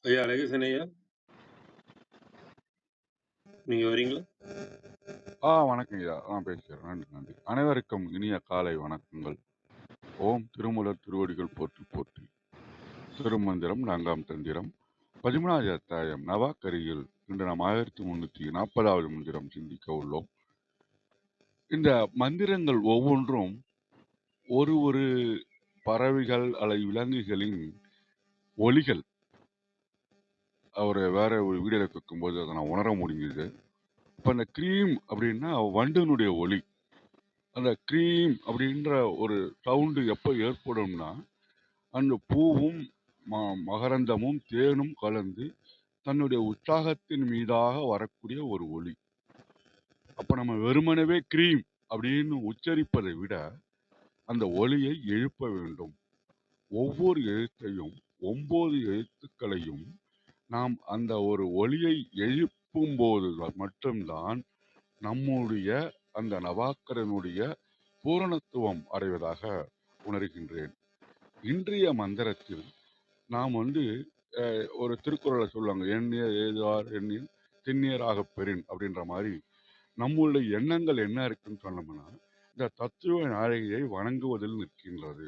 ஐயா அழகேசன் ஐயா, நீங்க வரீங்களா? வணக்கம் ஐயா. பேசுகிறேன். நன்றி, நன்றி. அனைவருக்கும் இனிய காலை வணக்கங்கள். ஓம் திருமூலர் திருவடிகள் போற்றி போற்றி. திருமந்திரம் 4ஆம் தந்திரம் 13வது அத்தியாயம் நவாக்கரியில் இன்று நாம் 1340வது மந்திரம் சிந்திக்க உள்ளோம். இந்த மந்திரங்கள் ஒவ்வொன்றும் ஒரு ஒரு பறவைகள் அல்லது விலங்குகளின் ஒலிகள். அவரை வேற ஒரு வீடியோல கேட்கும்போது அதை நான் உணர முடிஞ்சது. இப்ப அந்த கிரீம் அப்படின்னா வண்டினுடைய ஒலி. அந்த க்ரீம் அப்படின்ற ஒரு சவுண்டு எப்போ ஏற்படும்னா, அந்த பூவும் மகரந்தமும் தேனும் கலந்து தன்னுடைய உற்சாகத்தின் மீதாக வரக்கூடிய ஒரு ஒலி. அப்ப நம்ம வெறுமனவே க்ரீம் அப்படின்னு உச்சரிப்பதை விட அந்த ஒலியை எழுப்ப வேண்டும். ஒவ்வொரு எழுத்தையும் 9 எழுத்துக்களையும் நாம் அந்த ஒரு ஒலியை எழுப்பும் போது மட்டும்தான் நம்முடைய அந்த நவாக்கரனுடைய பூரணத்துவம் அடைவதாக உணர்கின்றேன். இன்றைய மந்திரத்தில் நாம் ஒரு திருக்குறளை சொல்லுவாங்க, எண்ணியர் ஏதுவார் எண்ணில் திண்ணியராகப் பெறின் அப்படின்ற மாதிரி நம்மளுடைய எண்ணங்கள் என்ன இருக்குன்னு சொன்னோம்னா, இந்த தத்துவ நாயகியை வணங்குவதில் நிற்கின்றது.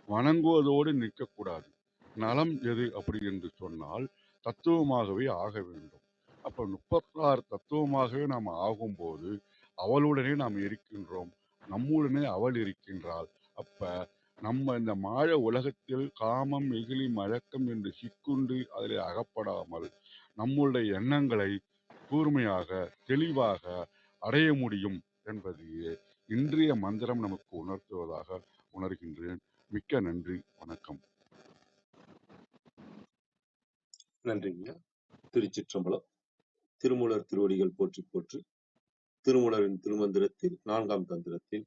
வணங்குவதோடு நிற்கக்கூடாது. நலம் எது அப்படி என்று சொன்னால் தத்துவமாகவே ஆக வேண்டும். அப்ப 36 தத்துவமாகவே நாம் ஆகும்போது அவளுடனே நாம் இருக்கின்றோம், நம்முடனே அவள் இருக்கின்றாள். அப்ப நம்ம இந்த மாய உலகத்தில் காமம் வெகுளி மயக்கம் என்று சிக்குண்டு அதில் அகப்படாமல் நம்முடைய எண்ணங்களை கூர்மையாக தெளிவாக அடைய முடியும் என்பதையே இன்றைய மந்திரம் நமக்கு உணர்த்துவதாக உணர்கின்றேன். மிக்க நன்றி, வணக்கம். நன்றிங்க. திருச்சிற்றம்பலம். திருமூலர் திருவடிகள் போற்றி போற்றி. திருமூலரின் திருமந்திரத்தில் 4ஆம் தந்திரத்தில்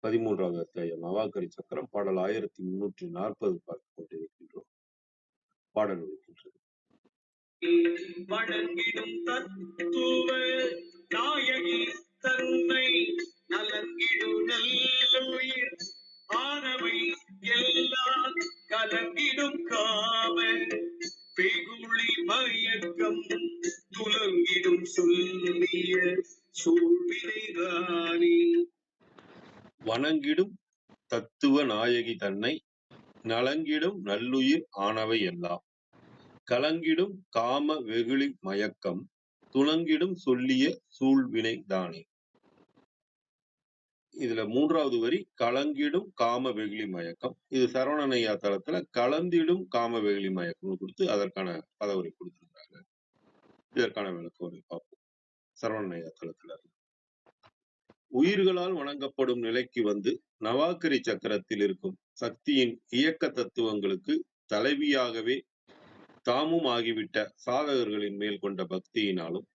13வது அத்தியாயம் நவாக்கரி சக்கரம் பாடல் 1340 பார்த்துக் கொண்டிருக்கின்றோம். பாடல் இருக்கின்றது. வணங்கிடும் தத்துவ நாயகி தன்னை நலங்கிடும் நல்லுயிர் ஆனவை எல்லாம் கலங்கிடும் காம வெகுளி மயக்கம் துலங்கிடும் சொல்லிய சூழ்வினைதானே. வணங்கிடும் தத்துவ நாயகி தன்னை நலங்கிடும் நல்லுயிர் ஆனவை எல்லாம் கலங்கிடும் காம வெகுளி மயக்கம் துலங்கிடும் சொல்லிய சூழ்வினை தானே. இதுல 3வது வரி கலங்கிடும் காம வெகுளி மயக்கம். இது சரவணனையா தளத்துல கலந்திடும் காம வெகுளி மயக்கம் கொடுத்து அதற்கான பதவுரை கொடுத்திருக்காங்க. இதற்கான விளக்கம் பார்ப்போம். சரவணனையா தளத்துல உயிர்களால் வணங்கப்படும் நிலைக்கு வந்து நவாக்கரி சக்கரத்தில் இருக்கும் சக்தியின் இயக்க தத்துவங்களுக்கு தலைவியாகவே தாமும் ஆகிவிட்ட சாதகர்களின் மேல் கொண்ட பக்தியினாலும்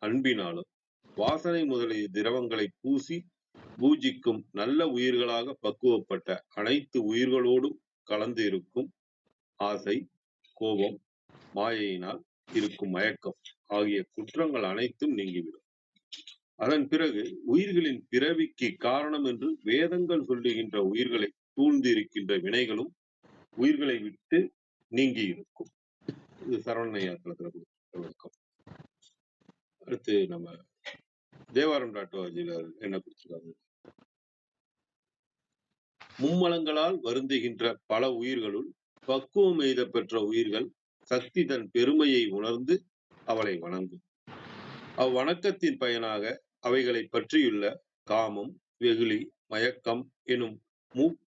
அன்பினாலும் வாசனை முதலிய திரவங்களை பூசி பூஜிக்கும் நல்ல உயிர்களாக பக்குவப்பட்ட அனைத்து உயிர்களோடும் கலந்து இருக்கும் ஆசை, கோபம், மாயையினால் இருக்கும் மயக்கம் ஆகிய குற்றங்கள் அனைத்தும் நீங்கிவிடும். அதன் பிறகு உயிர்களின் பிறவிக்கு காரணம் என்று வேதங்கள் சொல்லுகின்ற உயிர்களை சூழ்ந்து இருக்கின்ற வினைகளும் உயிர்களை விட்டு நீங்கி இருக்கும். இது சரவணையாத்திரத்துல விளக்கம். அடுத்து நம்ம தேவாரம் டாட்டுவாஜில என்ன கொடுத்திருக்காங்க. மும்மலங்களால் வருந்துகின்ற பல உயிர்களுள் பக்குவம் எய்த பெற்ற உயிர்கள் சக்தி தன் பெருமையை உணர்ந்து அவளை வணங்கும். அவ்வணக்கத்தின் பயனாக அவைகளை பற்றியுள்ள காமம், வெகுளி, மயக்கம் எனும்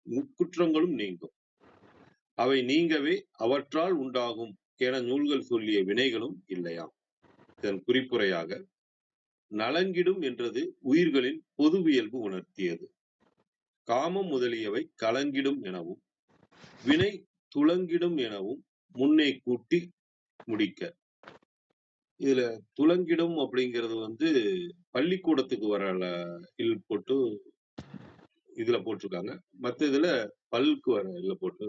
முக்குற்றங்களும் நீங்கும். அவை நீங்கவே அவற்றால் உண்டாகும் என நூல்கள் சொல்லிய வினைகளும் இல்லையாம். இதன் குறிப்புரையாக நலங்கிடும் என்றது உயிர்களின் பொதுவியல்பு உணர்த்தியது. காமம் முதலியவை கலங்கிடும் எனவும் வினை துலங்கிடும் எனவும் முன்னே கூட்டி முடிக்க. இதுல துலங்கிடும் அப்படிங்கிறது பள்ளிக்கூடத்துக்கு வர இல் போட்டு இதுல போட்டிருக்காங்க. மத்த இதுல பல்லுக்கு வர இல்ல போட்டு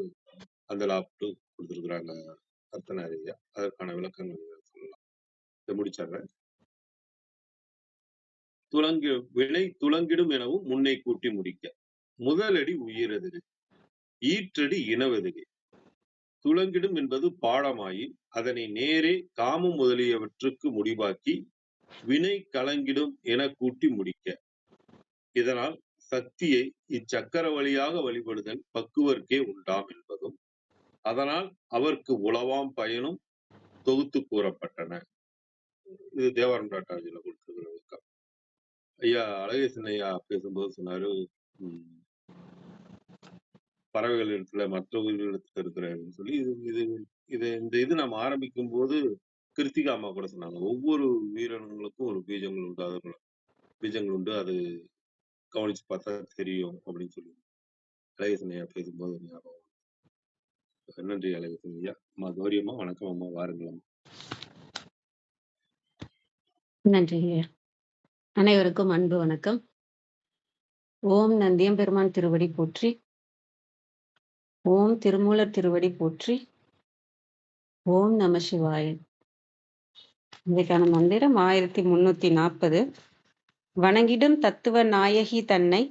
அந்த லாப்டு கொடுத்துருக்குறாங்க அர்த்தநாரியா. அதற்கான விளக்கங்கள் சொல்லலாம். இதை முடிச்சிடுறேன். வினை துலங்கிடும் எனவும் முன்னே கூட்டி முடிக்க. முதலடி உயிரது ஈற்றடி இனவெதுகை துலங்கிடும் என்பது பாடமாயின் அதனை நேரே காமம் முதலியவற்றுக்கு முடிவாக்கி வினை கலங்கிடும் என கூட்டி முடிக்க. இதனால் சக்தியை இச்சக்கர வழியாக வழிபடுதல் பக்குவர்க்கே உண்டாம் என்பதும் அதனால் அவர்க்கு உளவாம் பயனும் தொகுத்து கூறப்பட்டன. இது தேவாரம் டாட்டாஜில கொடுத்திருக்கிற விளக்கம். ஐயா அழகேசன் ஐயா பேசும்போது சொன்னாரு, பறவைகள் இடத்துல மற்ற உயிரினத்துல இருக்கிறன்னு சொல்லி இது நம்ம ஆரம்பிக்கும் போது கிருத்திகா அம்மா கூட சொன்னாங்க, ஒவ்வொரு உயிரினங்களுக்கும் ஒரு பீஜங்கள் உண்டு, அதற்கு பீஜங்கள் உண்டு, அது கவனிச்சு பார்த்தா தெரியும் அப்படின்னு சொல்லி அழகேசன் ஐயா பேசும்போது ஞாபகம். நன்றி அழகேசன் ஐயா. அம்மா கௌரியம்மா வணக்கம். அம்மா வாருங்கள். நன்றி ஐயா. அனைவருக்கும் அன்பு வணக்கம். ஓம் நந்தியம் பெருமான் திருவடி போற்றி. ஓம் திருமூலர் திருவடி போற்றி. ஓம் நம சிவாய. இதற்கான மந்திரம் 1340. வணங்கிடும் தத்துவ நாயகி தன்னை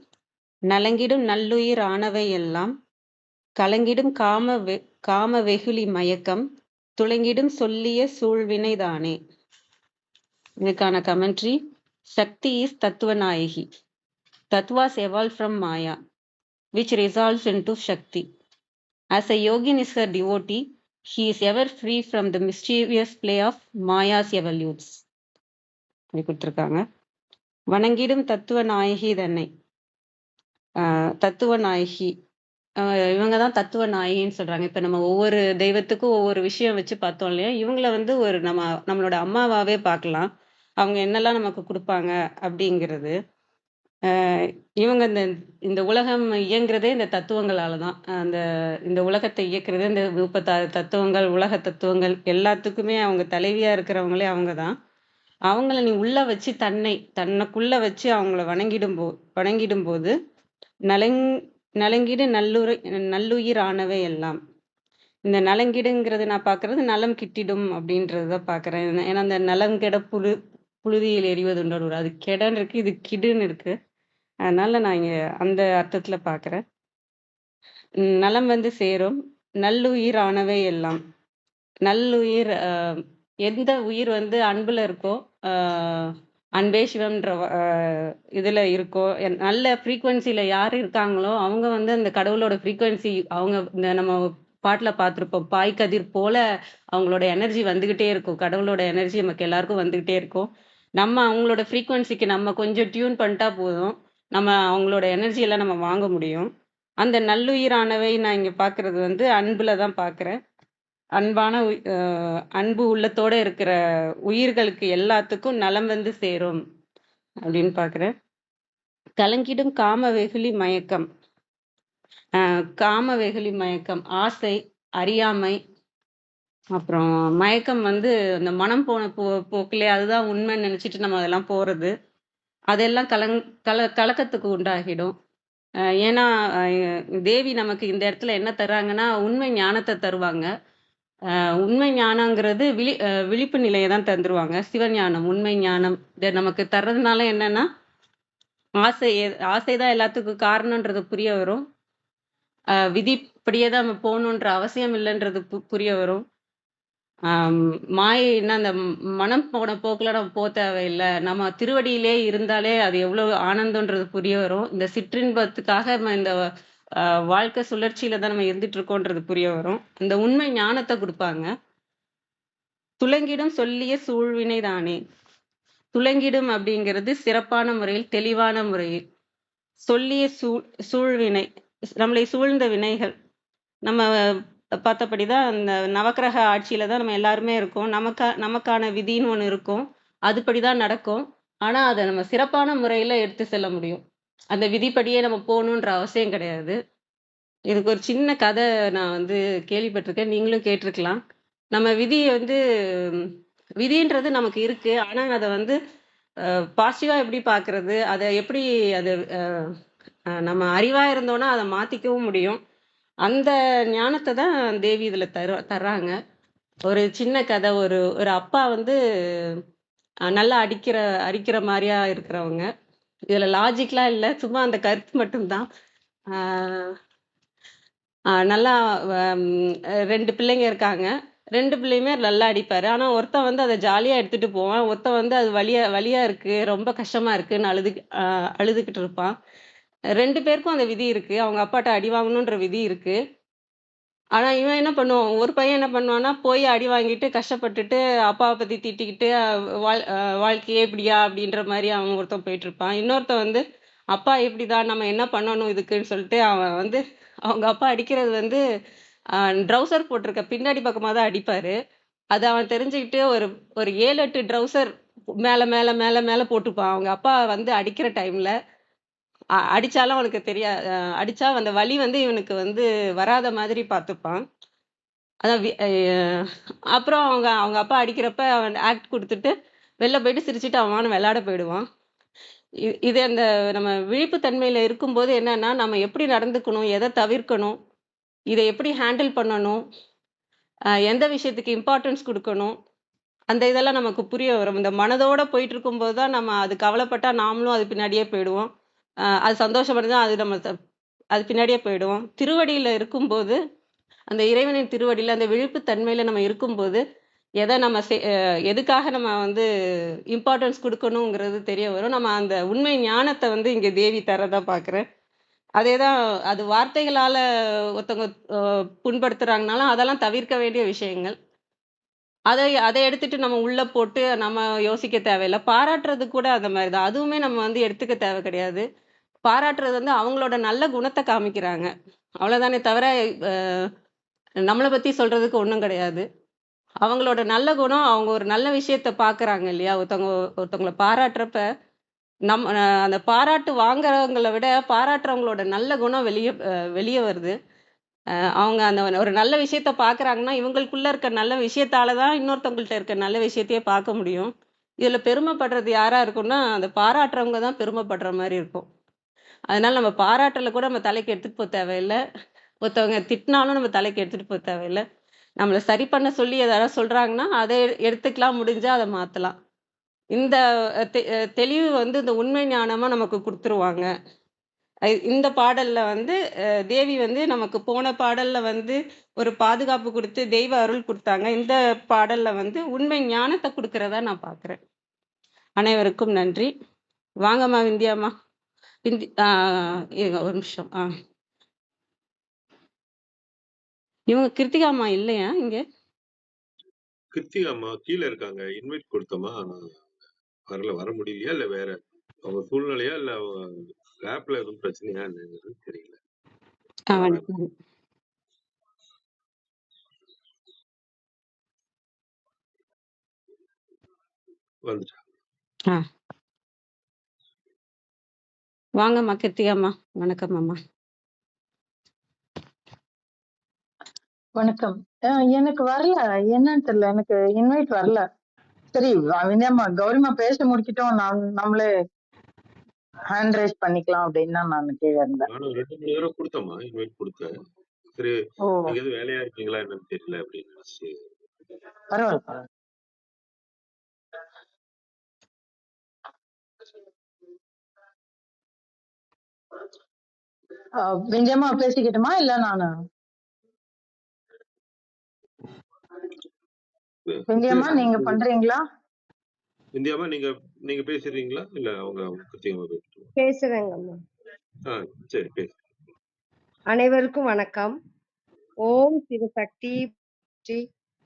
நலங்கிடும் நல்லுயிர் ஆனவை எல்லாம் கலங்கிடும் காம வெகுளி மயக்கம் துளங்கிடும் சொல்லிய சூழ்வினைதானே. இதுக்கான கமெண்ட்ரி, சக்தி இஸ் தத்துவ நாயகி. Tattvas evolved from Maya, which resolves into Shakti. As a yogin is her devotee, he is ever free from the mischievous play of Maya's evolutes. கொடுத்திருக்காங்க. வணங்கிடும் தத்துவ நாயகி தன்னை, தத்துவ நாயகி, இவங்க தான் தத்துவ நாயகின்னு சொல்றாங்க. இப்ப நம்ம ஒவ்வொரு தெய்வத்துக்கும் ஒவ்வொரு விஷயம் வச்சு பார்த்தோம் இல்லையா, இவங்கள ஒரு நம்மளோட அம்மாவாவே பார்க்கலாம். அவங்க என்னெல்லாம் நமக்கு கொடுப்பாங்க அப்படிங்கிறது. இவங்க இந்த உலகம் இயங்குறதே இந்த தத்துவங்களால தான். இந்த உலகத்தை இயக்குறதே இந்த 36 தத்துவங்கள், உலக தத்துவங்கள் எல்லாத்துக்குமே அவங்க தலைவியா இருக்கிறவங்களே அவங்க தான். அவங்கள நீ உள்ள வச்சு தன்னைக்குள்ள வச்சு அவங்கள வணங்கிடும் போது நலங்கிடு நல்லுயிர் ஆனவை எல்லாம். இந்த நலங்கிடுங்கிறது நான் பார்க்கறது நலம் கிட்டிடும் அப்படின்றத பார்க்கறேன். ஏன்னா அந்த நலம் கெட புழுதியில் எறிவதுண்டு, அது கெடன்னு இருக்கு, இது கிடுன்னு இருக்கு. அதனால நான் இங்க அந்த அர்த்தத்துல பார்க்கிறேன். நலம் சேரும், நல்லுயிர் ஆனவை எல்லாம். நல்லுயிர், எந்த உயிர் அன்புல இருக்கோ, அன்பே சிவம்ன்ற இதுல இருக்கோ, நல்ல ஃப்ரீக்குவன்சில யார் இருக்காங்களோ அவங்க அந்த கடவுளோட ஃப்ரீக்குவன்சி, அவங்க இந்த நம்ம பாட்டுல பார்த்திருப்போம், பாய் கதிர் போல அவங்களோட எனர்ஜி வந்துகிட்டே இருக்கும். கடவுளோட எனர்ஜி நமக்கு எல்லாருக்கும் வந்துகிட்டே இருக்கும். நம்ம அவங்களோட ஃப்ரீக்குவன்சிக்கு நம்ம கொஞ்சம் டியூன் பண்ணிட்டா போதும், நம்ம அவங்களோட எனர்ஜி எல்லாம் நம்ம வாங்க முடியும். அந்த நல்லுயிரானவை நான் இங்க பார்க்கறது அன்புல தான் பார்க்கிறேன். அன்பான அன்பு உள்ளத்தோட இருக்கிற உயிர்களுக்கு எல்லாத்துக்கும் நலம் சேரும் அப்படின்னு பார்க்கிறேன். கலங்கிடும் காம வெகுளி மயக்கம். காம வெகுளி மயக்கம், ஆசை, அறியாமை, அப்புறம் மயக்கம் அந்த மனம் போன போக்கிலே அதுதான் உண்மைன்னு நினைச்சிட்டு நம்ம அதெல்லாம் போறது, அதெல்லாம் கலக்கத்துக்கு உண்டாகிடும். ஏன்னா தேவி நமக்கு இந்த இடத்துல என்ன தர்றாங்கன்னா உண்மை ஞானத்தை தருவாங்க. உண்மை ஞானங்கிறது விழிப்பு நிலையை தான் தந்துருவாங்க. சிவஞானம், உண்மை ஞானம் இதை நமக்கு தர்றதுனால என்னன்னா, ஆசைதான் எல்லாத்துக்கும் காரணம்ன்றது புரிய வரும். விதிப்படியே தான் நம்ம போகணுன்ற அவசியம் இல்லைன்றது புரிய வரும். மாயைன்னா அந்த மனம் போன போக்குல நம்ம போக தேவையில்லை, நம்ம திருவடியிலே இருந்தாலே அது எவ்வளவு ஆனந்தம்ன்றது புரிய வரும். இந்த சிற்றின்பத்துக்காக நம்ம இந்த வாழ்க்கை சுழற்சியில தான் நம்ம இருந்துட்டு இருக்கோன்றது புரிய வரும். இந்த உண்மை ஞானத்தை கொடுப்பாங்க. துலங்கிடும் சொல்லிய சூழ்வினை தானே. துலங்கிடும் அப்படிங்கிறது சிறப்பான முறையில், தெளிவான முறையில். சொல்லிய சூழ்வினை, நம்மளை சூழ்ந்த வினைகள். நம்ம பார்த்தபடிதான் அந்த நவக்கிரக ஆட்சியில தான் நம்ம எல்லாருமே இருக்கோம். நமக்கான விதின்னு ஒண்ணு இருக்கும், அதுபடிதான் நடக்கும். ஆனா அதை நம்ம சிறப்பான முறையில எடுத்து செல்ல முடியும். அந்த விதிப்படியே நம்ம போகணுன்ற அவசியம் கிடையாது. இதுக்கு ஒரு சின்ன கதை நான் கேள்விப்பட்டிருக்கேன், நீங்களும் கேட்டிருக்கலாம். நம்ம விதியை விதின்றது நமக்கு இருக்கு, ஆனா அதை பாசிட்டிவா எப்படி பார்க்கறது, அதை எப்படி நம்ம அறிவா இருந்தோம்னா அதை மாத்திக்கவும் முடியும். அந்த ஞானத்தை தான் தேவி இதுல தர்றாங்க. ஒரு சின்ன கதை. ஒரு அப்பா நல்லா அடிக்கிற மாதிரியா இருக்கிறவங்க. இதுல லாஜிக்லாம் இல்லை, சும்மா அந்த கருத்து மட்டும்தான். நல்லா 2 பிள்ளைங்க இருக்காங்க. 2 பிள்ளையுமே நல்லா அடிப்பாரு. ஆனா ஒருத்தன் வந்து அத ஜாலியா எடுத்துட்டு போவான். ஒருத்தன் வந்து அது வலியா வலியா இருக்கு, ரொம்ப கஷ்டமா இருக்குன்னு அழுதுகிட்டு இருப்பான். 2 பேருக்கும் அந்த விதி இருக்கு. அவங்க அப்பாட்ட அடி வாங்கணுன்ற விதி இருக்கு. ஆனா இவன் என்ன பண்ணுவான், ஒரு பையன் என்ன பண்ணுவான்னா, போய் அடி வாங்கிட்டு கஷ்டப்பட்டுட்டு அப்பாவ பத்தி திட்டிக்கிட்டு, வாழ்க்கையே இப்படியா? அப்படின்ற மாரி அவன் ஒருத்தன் போயிட்டுருப்பான். இன்னொருத்தன் வந்து, அப்பா இப்படிதான் நம்ம என்ன பண்ணணும் இதுக்குன்னு சொல்லிட்டு அவன் வந்து அவங்க அப்பா அடிக்கிறது வந்து அ ட்ரவுசர் போட்டிருக்க பின்னாடி பக்கமா தான் அடிப்பாரு. அத அவன் தெரிஞ்சுக்கிட்டு ஒரு ஒரு 7, 8 ட்ரவுசர் மேல, மேல, மேல, மேல போட்டுப்பான். அவங்க அப்பா வந்து அடிக்கிற டைம்ல. அடிச்சாலும் அவனுக்கு அடிச்சா அந்த வலி வந்து இவனுக்கு வந்து வராத மாதிரி பார்த்துப்பான். அதான் வி அ அப்புறம் அவங்க அவங்க அப்பா அடிக்கிறப்ப அவன் ஆக்ட் குடுத்துட்டு, வெளில போயிட்டு சிரிச்சுட்டு அவன் பாட்டுக்கு விளையாட போயிடுவான். இது அந்த நம்ம விழிப்பு தன்மையில இருக்கும்போது என்னன்னா, நம்ம எப்படி நடந்துக்கணும்? எத தவிர்க்கணும்? இத எப்படி ஹேண்டில் பண்ணணும்? எந்த விஷயத்துக்கு இம்பார்ட்டன்ஸ் குடுக்கணும்? அந்த இதெல்லாம் நமக்கு புரிய வரும். இந்த மனதோட போயிட்டுருக்கும்போது தான் நம்ம அது கவலைப்பட்டா நாமளும் அது பின்னாடியே போயிடுவோம். அது சந்தோஷப்படுதுனா அது நம்ம அது பின்னாடியே போயிடுவோம். திருவடியில இருக்கும்போது, அந்த இறைவனின் திருவடியில அந்த விழிப்பு தன்மையில நம்ம இருக்கும்போது, எத நம்ம எதுக்காக நம்ம வந்து இம்பார்ட்டன்ஸ் குடுக்கணுங்கிறது தெரிய வரும். நம்ம அந்த உண்மை ஞானத்த வந்து இங்க தேவி தர்றதா பார்க்குறேன். அதேதான் அது வார்த்தைகளால ஒருத்தவங்க அ புண்படுத்துறாங்கனாலும், அதெல்லாம் தவிர்க்க வேண்டிய விஷயங்கள். அத எடுத்துட்டு நம்ம உள்ள போட்டு நம்ம யோசிக்க தேவையில்ல. பாராட்டுறது கூட அந்த மாரி தான். அதுவுமே நம்ம வந்து எடுத்துக்க தேவை கிடையாது. பாராட்டுறது வந்து அவங்களோட நல்ல குணத்த காமிக்கிறாங்க. அவ்வளோதானே தவிர, அ நம்மள பத்தி சொல்றதுக்கு ஒண்ணும் கிடையாது. அவங்களோட நல்ல குணம், அவங்க ஒரு நல்ல விஷயத்த பார்க்குறாங்க இல்லையா? ஒருத்தவங்கள பாராட்டுறப்ப, அந்த பாராட்டு வாங்குறவங்கள விட, பாராட்டுறவங்களோட நல்ல குணம் வெளிய வருது. அவங்க அந்த ஒரு நல்ல விஷயத்த பார்க்குறாங்கன்னா, இவங்களுக்குள்ள இருக்க நல்ல விஷயத்தால தான் இன்னொருத்தவங்கள்ட்ட இருக்க நல்ல விஷயத்தையே பார்க்க முடியும். இதுல பெருமைப்படுறது யாரா இருக்கும்னா, அந்த பாராட்டுறவங்க தான் பெருமைப்படுற மாரி இருக்கும். அதனால நம்ம பாராட்டல கூட நம்ம தலைக்கு எடுத்துட்டு போ தேவையில்ல. ஒருத்தவங்க திட்டினாலும் நம்ம தலைக்கு எடுத்துட்டு போ தேவையில்ல. நம்மள சரி பண்ண சொல்லி யாராவது சொல்றாங்கன்னா, அத எடுத்துக்கலாம் முடிஞ்சா அத மாத்தலாம். இந்த தெளிவு வந்து இந்த உண்மை ஞானமா நமக்கு குடுத்துருவாங்க. இந்த பாடல்ல வந்து தேவி வந்து நமக்கு போன பாடல்ல வந்து ஒரு பாதுகாப்பு குடுத்து, தெய்வ அருள் குடுத்தாங்க. இந்த பாடல்ல வந்து உண்மை ஞானத்த குடுக்கிறதா நான் பார்க்குறேன். அனைவருக்கும் நன்றி. வாங்கம்மா விந்தியாம்மா. இருங்க ஒரு நிமிஷம். இவங்க கிருத்திகா அம்மா இல்லையா இங்க? கிருத்திகா அம்மா கீழ இருக்காங்க. இன்வைட் குடுத்தோமா, ஆனா வர முடியலையா? இல்ல வேற அவங்க சூழ்நிலையா? இல்ல அவங்க ஆப்ல எதுவும் பிரச்சனையா என்னங்கிறது தெரியல. வணக்கம். வந்துட்டாங்க. ஆ. வாங்கம்மா கிருத்திகா அம்மா. வணக்கம் அம்மா. வணக்கம். எனக்கு வரல. என்னன்னு தெரியல. எனக்கு இன்வைட் வரல. சரி, விந்தியம்மா கௌரிமா பேச முடிச்சிட்டோம். நம்மளே ஹேண்ட் ரைஸ் பண்ணிக்கலாம் அப்படின்னு தான் நான் கீழே இருந்தேன். நானும் 2, 3 தடவ குடுத்தேம்மா. இன்வைட் குடுத்தேன். சரி, ஓ, நீங்க எதுவும் வேலையா இருக்கீங்களா என்னன்னு தெரியல அப்படின்னு நினைச்சு. பரவாயில்ல. விந்தியம்மா பேசிக்கிட்டுமா இல்ல நானு? விந்தியம்மா நீங்க பண்றீங்களா? விந்தியாம்மா நீங்க பேசுறீங்களா? இல்ல அவங்க கிருத்திகா பேசட்டும். பேசுறேங்கம்மா. சரி பேசு. அனைவருக்கும் வணக்கம். ஓம் சிவசக்தி போற்றி,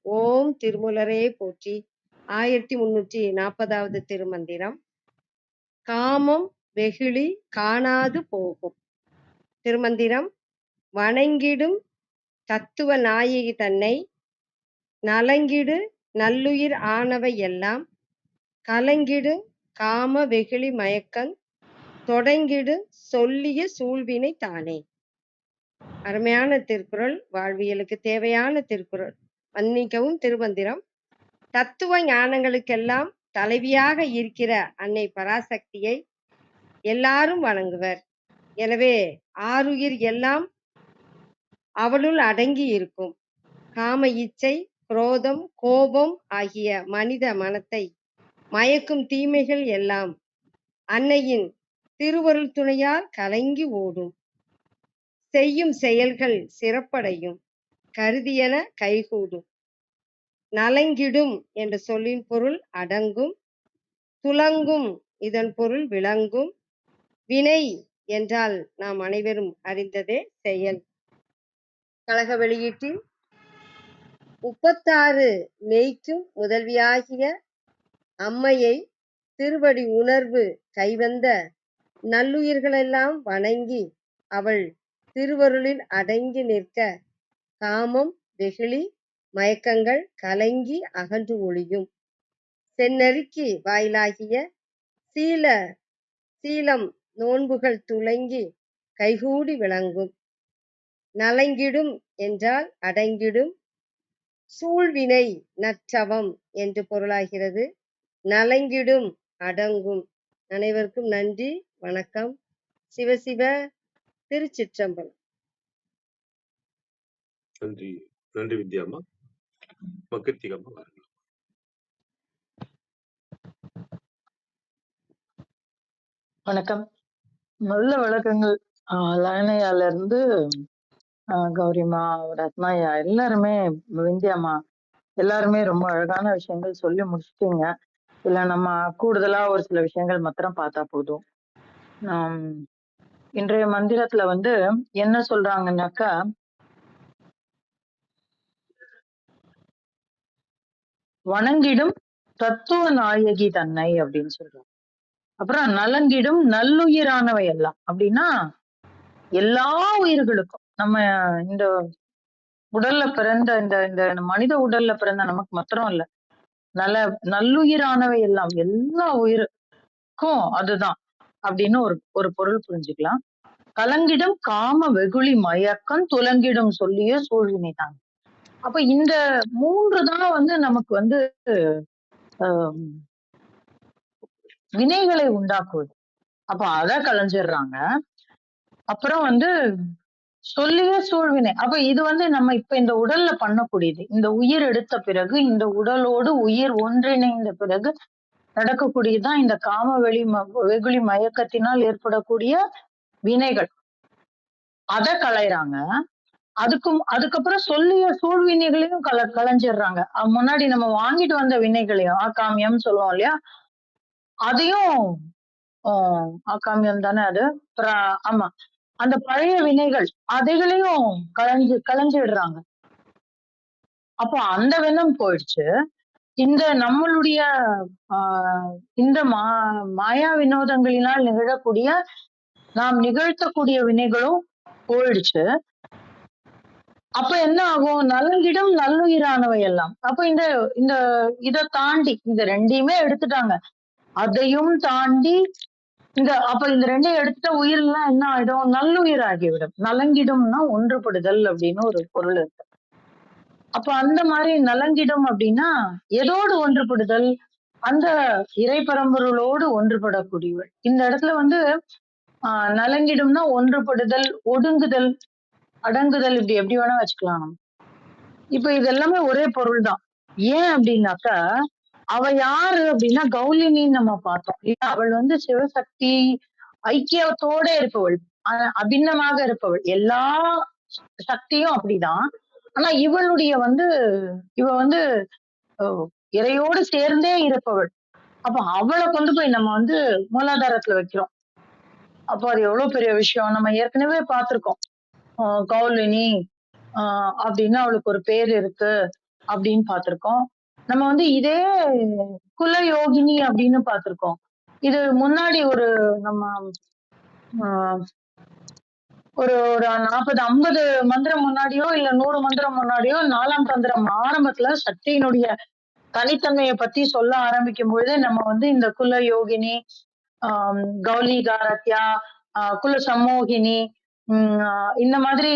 ஓம் திருமூலரே போற்றி. 1340வது திருமந்திரம். காமம் வெகுளி காணாது போகும். திருமந்திரம். வணங்கிடும் தத்துவ நாயகி தன்னை, நலங்கிடு நல்லுயிர் ஆனவை எல்லாம், கலங்கிடு காம வெகுளி மயக்கங், தொடங்கிடு சொல்லிய சூழ்வினை தானே. அருமையான திருக்குறள். வாழ்வியலுக்கு தேவையான திருக்குறள். மன்னிக்கவும் திருமந்திரம். தத்துவ ஞானங்களுக்கெல்லாம் தலைவியாக இருக்கிற அன்னை பராசக்தியை எல்லாரும் வணங்குவர். எனவே ஆருயிர் எல்லாம் அவளுள் அடங்கி இருக்கும். காம இச்சை, குரோதம், கோபம் ஆகிய மனித மனத்தை மயக்கும் தீமைகள் எல்லாம் அன்னையின் திருவருள் துணையால் கலங்கி ஓடும். செய்யும் செயல்கள் சிறப்படையும். கருதியன கைகூடும். நலங்கிடும் என்ற சொல்லின் பொருள் அடங்கும். துலங்கும் இதன் பொருள் விளங்கும். வினை என்றால் நாம் அனைவரும் அறிந்ததே செயல். கழக வெளியீட்டில் 36 மெய்க்கும் முதல்வியாகிய அம்மையை திருவடி உணர்வு கைவந்த நல்லுயிர்களெல்லாம் வணங்கி அவள் திருவருளில் அடங்கி நிற்க காமம் வெகுளி மயக்கங்கள் கலங்கி அகன்று ஒழியும். செந்நெறிக்கு வாயிலாகிய சீலம் நோன்புகள் துலங்கி கைகூடி விளங்கும். நலங்கிடும் என்றால் அடங்கிடும். சூழ்வினை நற்றவம் என்று பொருளாகிறது. நலங்கிடும் அடங்கும். அனைவருக்கும் நன்றி, வணக்கம். சிவசிவ. திருச்சிற்றம்பலம். நன்றி நன்றி வித்யாம்மா. கிருத்திகம்மா வாருங்கள். வணக்கம். நல்ல விளக்கங்கள். லைனையால இருந்து கௌரிமா, ரத்னாயா, எல்லாருமே, விந்தியாமா, எல்லாருமே ரொம்ப அழகான விஷயங்கள் சொல்லி முடிச்சிட்டீங்க. இல்ல நம்ம கூடுதலா ஒரு சில விஷயங்கள் மாத்திரம் பார்த்தா போதும். இன்றைய மந்திரத்துல வந்து என்ன சொல்றாங்கன்னாக்கா, வணங்கிடும் தத்துவ நாயகி தன்னை அப்படின்னு சொல்றாங்க. அப்புறம் நலங்கிடும் நல்லுயிரானவை எல்லாம் அப்படின்னா எல்லா உயிர்களுக்கும், நம்ம இந்த உடல்ல பிறந்த இந்த மனித உடல்ல பிறந்த நமக்கு மாத்திரம் இல்ல, நல்லுயிரானவை எல்லாம் எல்லா உயிருக்கும் அதுதான் அப்படின்னு ஒரு பொருள் புரிஞ்சுக்கலாம். கலங்கிடும் காம வெகுளி மயக்கம் துலங்கிடும் சொல்லிய சூழ்வினை தான். அப்ப இந்த 3 தான் வந்து நமக்கு வந்து வினைகளை உண்டாக்குவது. அப்ப அத கலைஞ்சிடுறாங்க. அப்புறம் வந்து சொல்லிய சூழ்வினை. அப்ப இது வந்து நம்ம இப்ப இந்த உடல்ல பண்ணக்கூடியது. இந்த உயிர் எடுத்த பிறகு, இந்த உடலோடு உயிர் ஒன்றிணைந்த பிறகு நடக்கக்கூடியதுதான் இந்த காம வெகுளி மயக்கத்தினால் ஏற்படக்கூடிய வினைகள். அத களைறாங்க. அதுக்கப்புறம் சொல்லிய சூழ்வினைகளையும் களைஞ்சிடுறாங்க. முன்னாடி நம்ம வாங்கிட்டு வந்த வினைகளையும், ஆகாமியம் சொல்லுவோம் இல்லையா, அதையும் ஆகாமியம் தானே அது. ஆமா, அந்த பழைய வினைகள் அதைகளையும் களைஞ்சிடுறாங்க. அப்போ அந்த வினம் போயிடுச்சு. இந்த நம்மளுடைய இந்த மாயா வினோதங்களினால் நிகழக்கூடிய, நாம் நிகழ்த்தக்கூடிய வினைகளும் போயிடுச்சு. அப்ப என்ன ஆகும்? நலங்கிடும் நல்லுயிரானவை எல்லாம். அப்ப இந்த இத தாண்டி இந்த ரெண்டையுமே எடுத்துட்டாங்க. அதையும் தாண்டி அப்ப இந்த ரெண்டையும் எடுத்துட்ட உயிர் எல்லாம் என்ன ஆயிடும்? நல்லுயிர் ஆகிவிடும். நலங்கிடும்னா ஒன்றுபடுதல் அப்படின்னு ஒரு பொருள் இருக்கு. அப்ப அந்த மாதிரி நலங்கிடும் அப்படின்னா எதோடு ஒன்றுபடுதல்? அந்த இறைப்பரம்பொருளோடு ஒன்றுபடக்கூடியவள். இந்த இடத்துல வந்து நலங்கிடும்னா ஒன்றுபடுதல், ஒடுங்குதல், அடங்குதல், இப்படி எப்படி வேணா வச்சுக்கலாம் நம்ம. இப்ப இது எல்லாமே ஒரே பொருள் தான். ஏன் அப்படின்னாக்கா, அவ யாரு அப்படின்னா கௌலினின்னு நம்ம பார்த்தோம். அவள் வந்து சிவசக்தி ஐக்கியத்தோட இருப்பவள், அபிண்ணமாக இருப்பவள். எல்லா சக்தியும் அப்படிதான். ஆனா இவளுடைய இவ வந்து இறையோடு சேர்ந்தே இருப்பவள். அப்ப அவளை கொண்டு போய் நம்ம வந்து மூலாதாரத்துல வைக்கிறோம். அப்போ அது எவ்வளவு பெரிய விஷயம். நம்ம ஏற்கனவே பார்த்திருக்கோம். கௌலினி அப்படின்னு அவளுக்கு ஒரு பேர் இருக்கு அப்படின்னு பார்த்திருக்கோம். நம்ம வந்து இதே குலயோகினி அப்படின்னு பார்த்திருக்கோம். இது முன்னாடி நம்ம ஒரு 40-50 மந்திரம் முன்னாடியோ இல்ல 100 மந்திரம் முன்னாடியோ 4ஆம் தந்திரம் ஆரம்பத்துல சக்தியினுடைய தனித்தன்மையை பத்தி சொல்ல ஆரம்பிக்கும் பொழுது நம்ம வந்து இந்த குல யோகினி, கௌலிகாரத்யா, குல சம்மோகினி, இந்த மாதிரி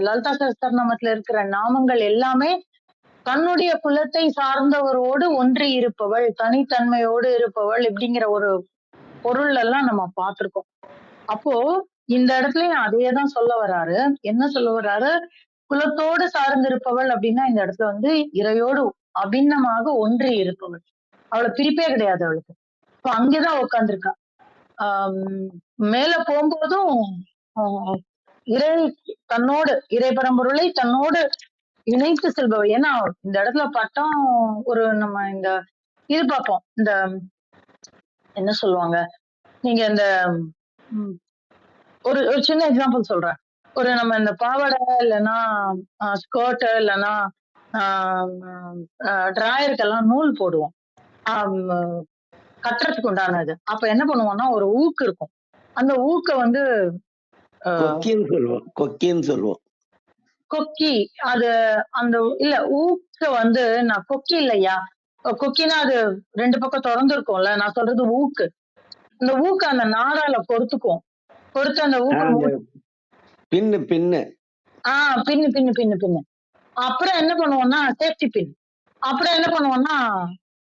லலிதா சஹஸ்ரநாமத்துல இருக்கிற நாமங்கள் எல்லாமே தன்னுடைய குலத்தை சார்ந்தவரோடு ஒன்றி இருப்பவள், தனித்தன்மையோடு இருப்பவள் இப்படிங்கிற ஒரு பொருள் எல்லாம் நம்ம பார்த்திருக்கோம். அப்போ இந்த இடத்துலயும் அதையேதான் சொல்ல வர்றாரு. என்ன சொல்ல வர்றாரு? குலத்தோடு சார்ந்திருப்பவள் அப்படின்னா இந்த இடத்துல வந்து இறையோடு அபிண்ணமாக ஒன்றி இருப்பவள். அவளை பிரிப்பே கிடையாது அவளுக்கு. இப்ப அங்கேதான் உட்காந்துருக்கா. மேல போகும்போதும் இறை தன்னோடு இறை பரம்பொருளை தன்னோடு இணைத்து செல்பவர். ஏன்னா இந்த இடத்துல பட்டம் ஒரு நம்ம இந்த இது பார்ப்போம். இந்த என்ன சொல்லுவாங்க, நீங்க இந்த ம், ஒரு ஒரு சின்ன எக்ஸாம்பிள் சொல்றேன். ஒரு நம்ம இந்த பாவாடை இல்லைன்னா ஸ்கர்ட் இல்லைன்னா டிராயருக்கெல்லாம் நூல் போடுவோம். ஆம், கட்டுறதுக்கு உண்டானது. அப்ப என்ன பண்ணுவோம்னா ஒரு ஊக்கு இருக்கும். அந்த ஊக்க வந்து கொக்கின்னு சொல்லுவோம். கொக்கி அது அந்த இல்ல ஊக்க வந்து நான் கொக்கி இல்லையா, கொக்கினா அது 2 பக்கம் திறந்து இருக்கும்ல. நான் சொல்றது ஊக்கு. அந்த ஊக்க அந்த நாடால பொறுத்துக்கும். பொறுத்து அந்த ஊக்க பின்னு பின்னு பின்னு பின்னு பின்னு பின்னு. அப்புறம் என்ன பண்ணுவோம்னா சேஃப்டி பின். அப்புறம் என்ன பண்ணுவோம்னா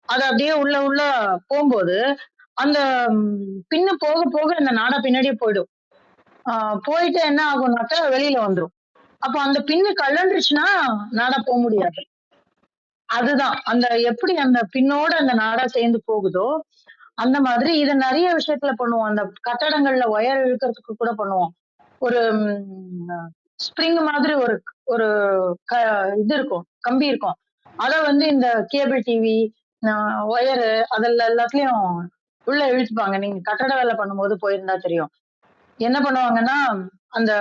அது அப்படியே உள்ள உள்ள போகும்போது அந்த பின்னு போக போக அந்த நாடா பின்னாடியே போயிடும். போயிட்டு என்ன ஆகும்னாக்கா வெளியில வந்துரும். அப்ப அந்த பின்னு கலண்டுருச்சுன்னா நாடா போக முடியாது. அதுதான் அந்த எப்படி அந்த பின்னோட அந்த நாடா சேர்ந்து போகுதோ அந்த மாதிரி இதை நிறைய விஷயத்துல பண்ணுவோம். அந்த கட்டடங்கள்ல ஒயர் இழுக்கிறதுக்கு கூட பண்ணுவோம். ஒரு ஸ்ப்ரிங் மாதிரி ஒரு ஒரு இது இருக்கும், கம்பி இருக்கும். அத வந்து இந்த கேபிள் டிவி ஒயரு அதெல்லாம் எல்லாத்துலயும் உள்ள இழுத்துப்பாங்க. நீங்க கட்டட வேலை பண்ணும்போது போயிருந்தா தெரியும். என்ன பண்ணுவாங்கன்னா அந்த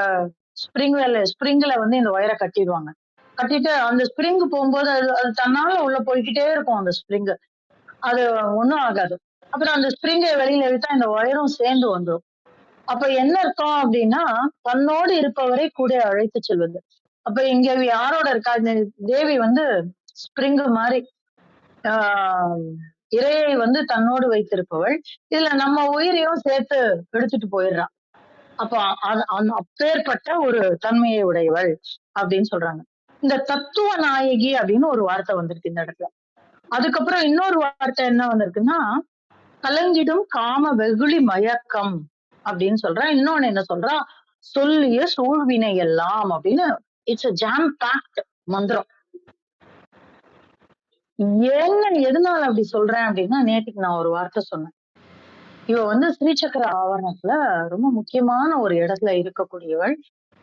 ஸ்ப்ரிங்ல வந்து இந்த ஒயரை கட்டிடுவாங்க. கட்டிட்டு அந்த ஸ்ப்ரிங் போகும்போது அது தன்னால உள்ள போய்கிட்டே இருக்கும். அந்த ஸ்ப்ரிங் அது ஒண்ணும் ஆகாது. அப்புறம் அந்த ஸ்ப்ரிங்கை வெளியில இழுத்தா இந்த ஒயரும் சேர்ந்து வந்துடும். அப்ப என்ன அர்த்தம் அப்படின்னா தன்னோடு இருப்பவரை கூட அழைத்து செல்வது. அப்ப இங்க யாரோட இருக்கா, இந்த தேவி வந்து ஸ்ப்ரிங் மாதிரி இறையை வந்து தன்னோடு வைத்திருப்பவள். இதுல நம்ம உயிரையும் சேர்த்து எடுத்துட்டு போயிடுறான். அப்ப அப்பேற்பட்ட ஒரு தன்மையை உடையவள் அப்படின்னு சொல்றாங்க. இந்த தத்துவ நாயகி அப்படின்னு ஒரு வார்த்தை வந்திருக்கு இந்த இடத்துல. அதுக்கப்புறம் இன்னொரு வார்த்தை என்ன வந்திருக்குன்னா கலங்கிடும் காம வெகுளி மயக்கம் அப்படின்னு சொல்றேன். இன்னொன்னு என்ன சொல்றா, சொல்லிய சூழ்வினை எல்லாம் அப்படின்னு. இட்ஸ் a jam packed மந்திரம். எதனால அப்படி சொல்றேன் அப்படின்னா, நேற்றுக்கு நான் ஒரு வார்த்தை சொன்னேன். இவ வந்து ஸ்ரீசக்கர ஆவரணத்துல ரொம்ப முக்கியமான ஒரு இடத்துல இருக்கக்கூடியவள்.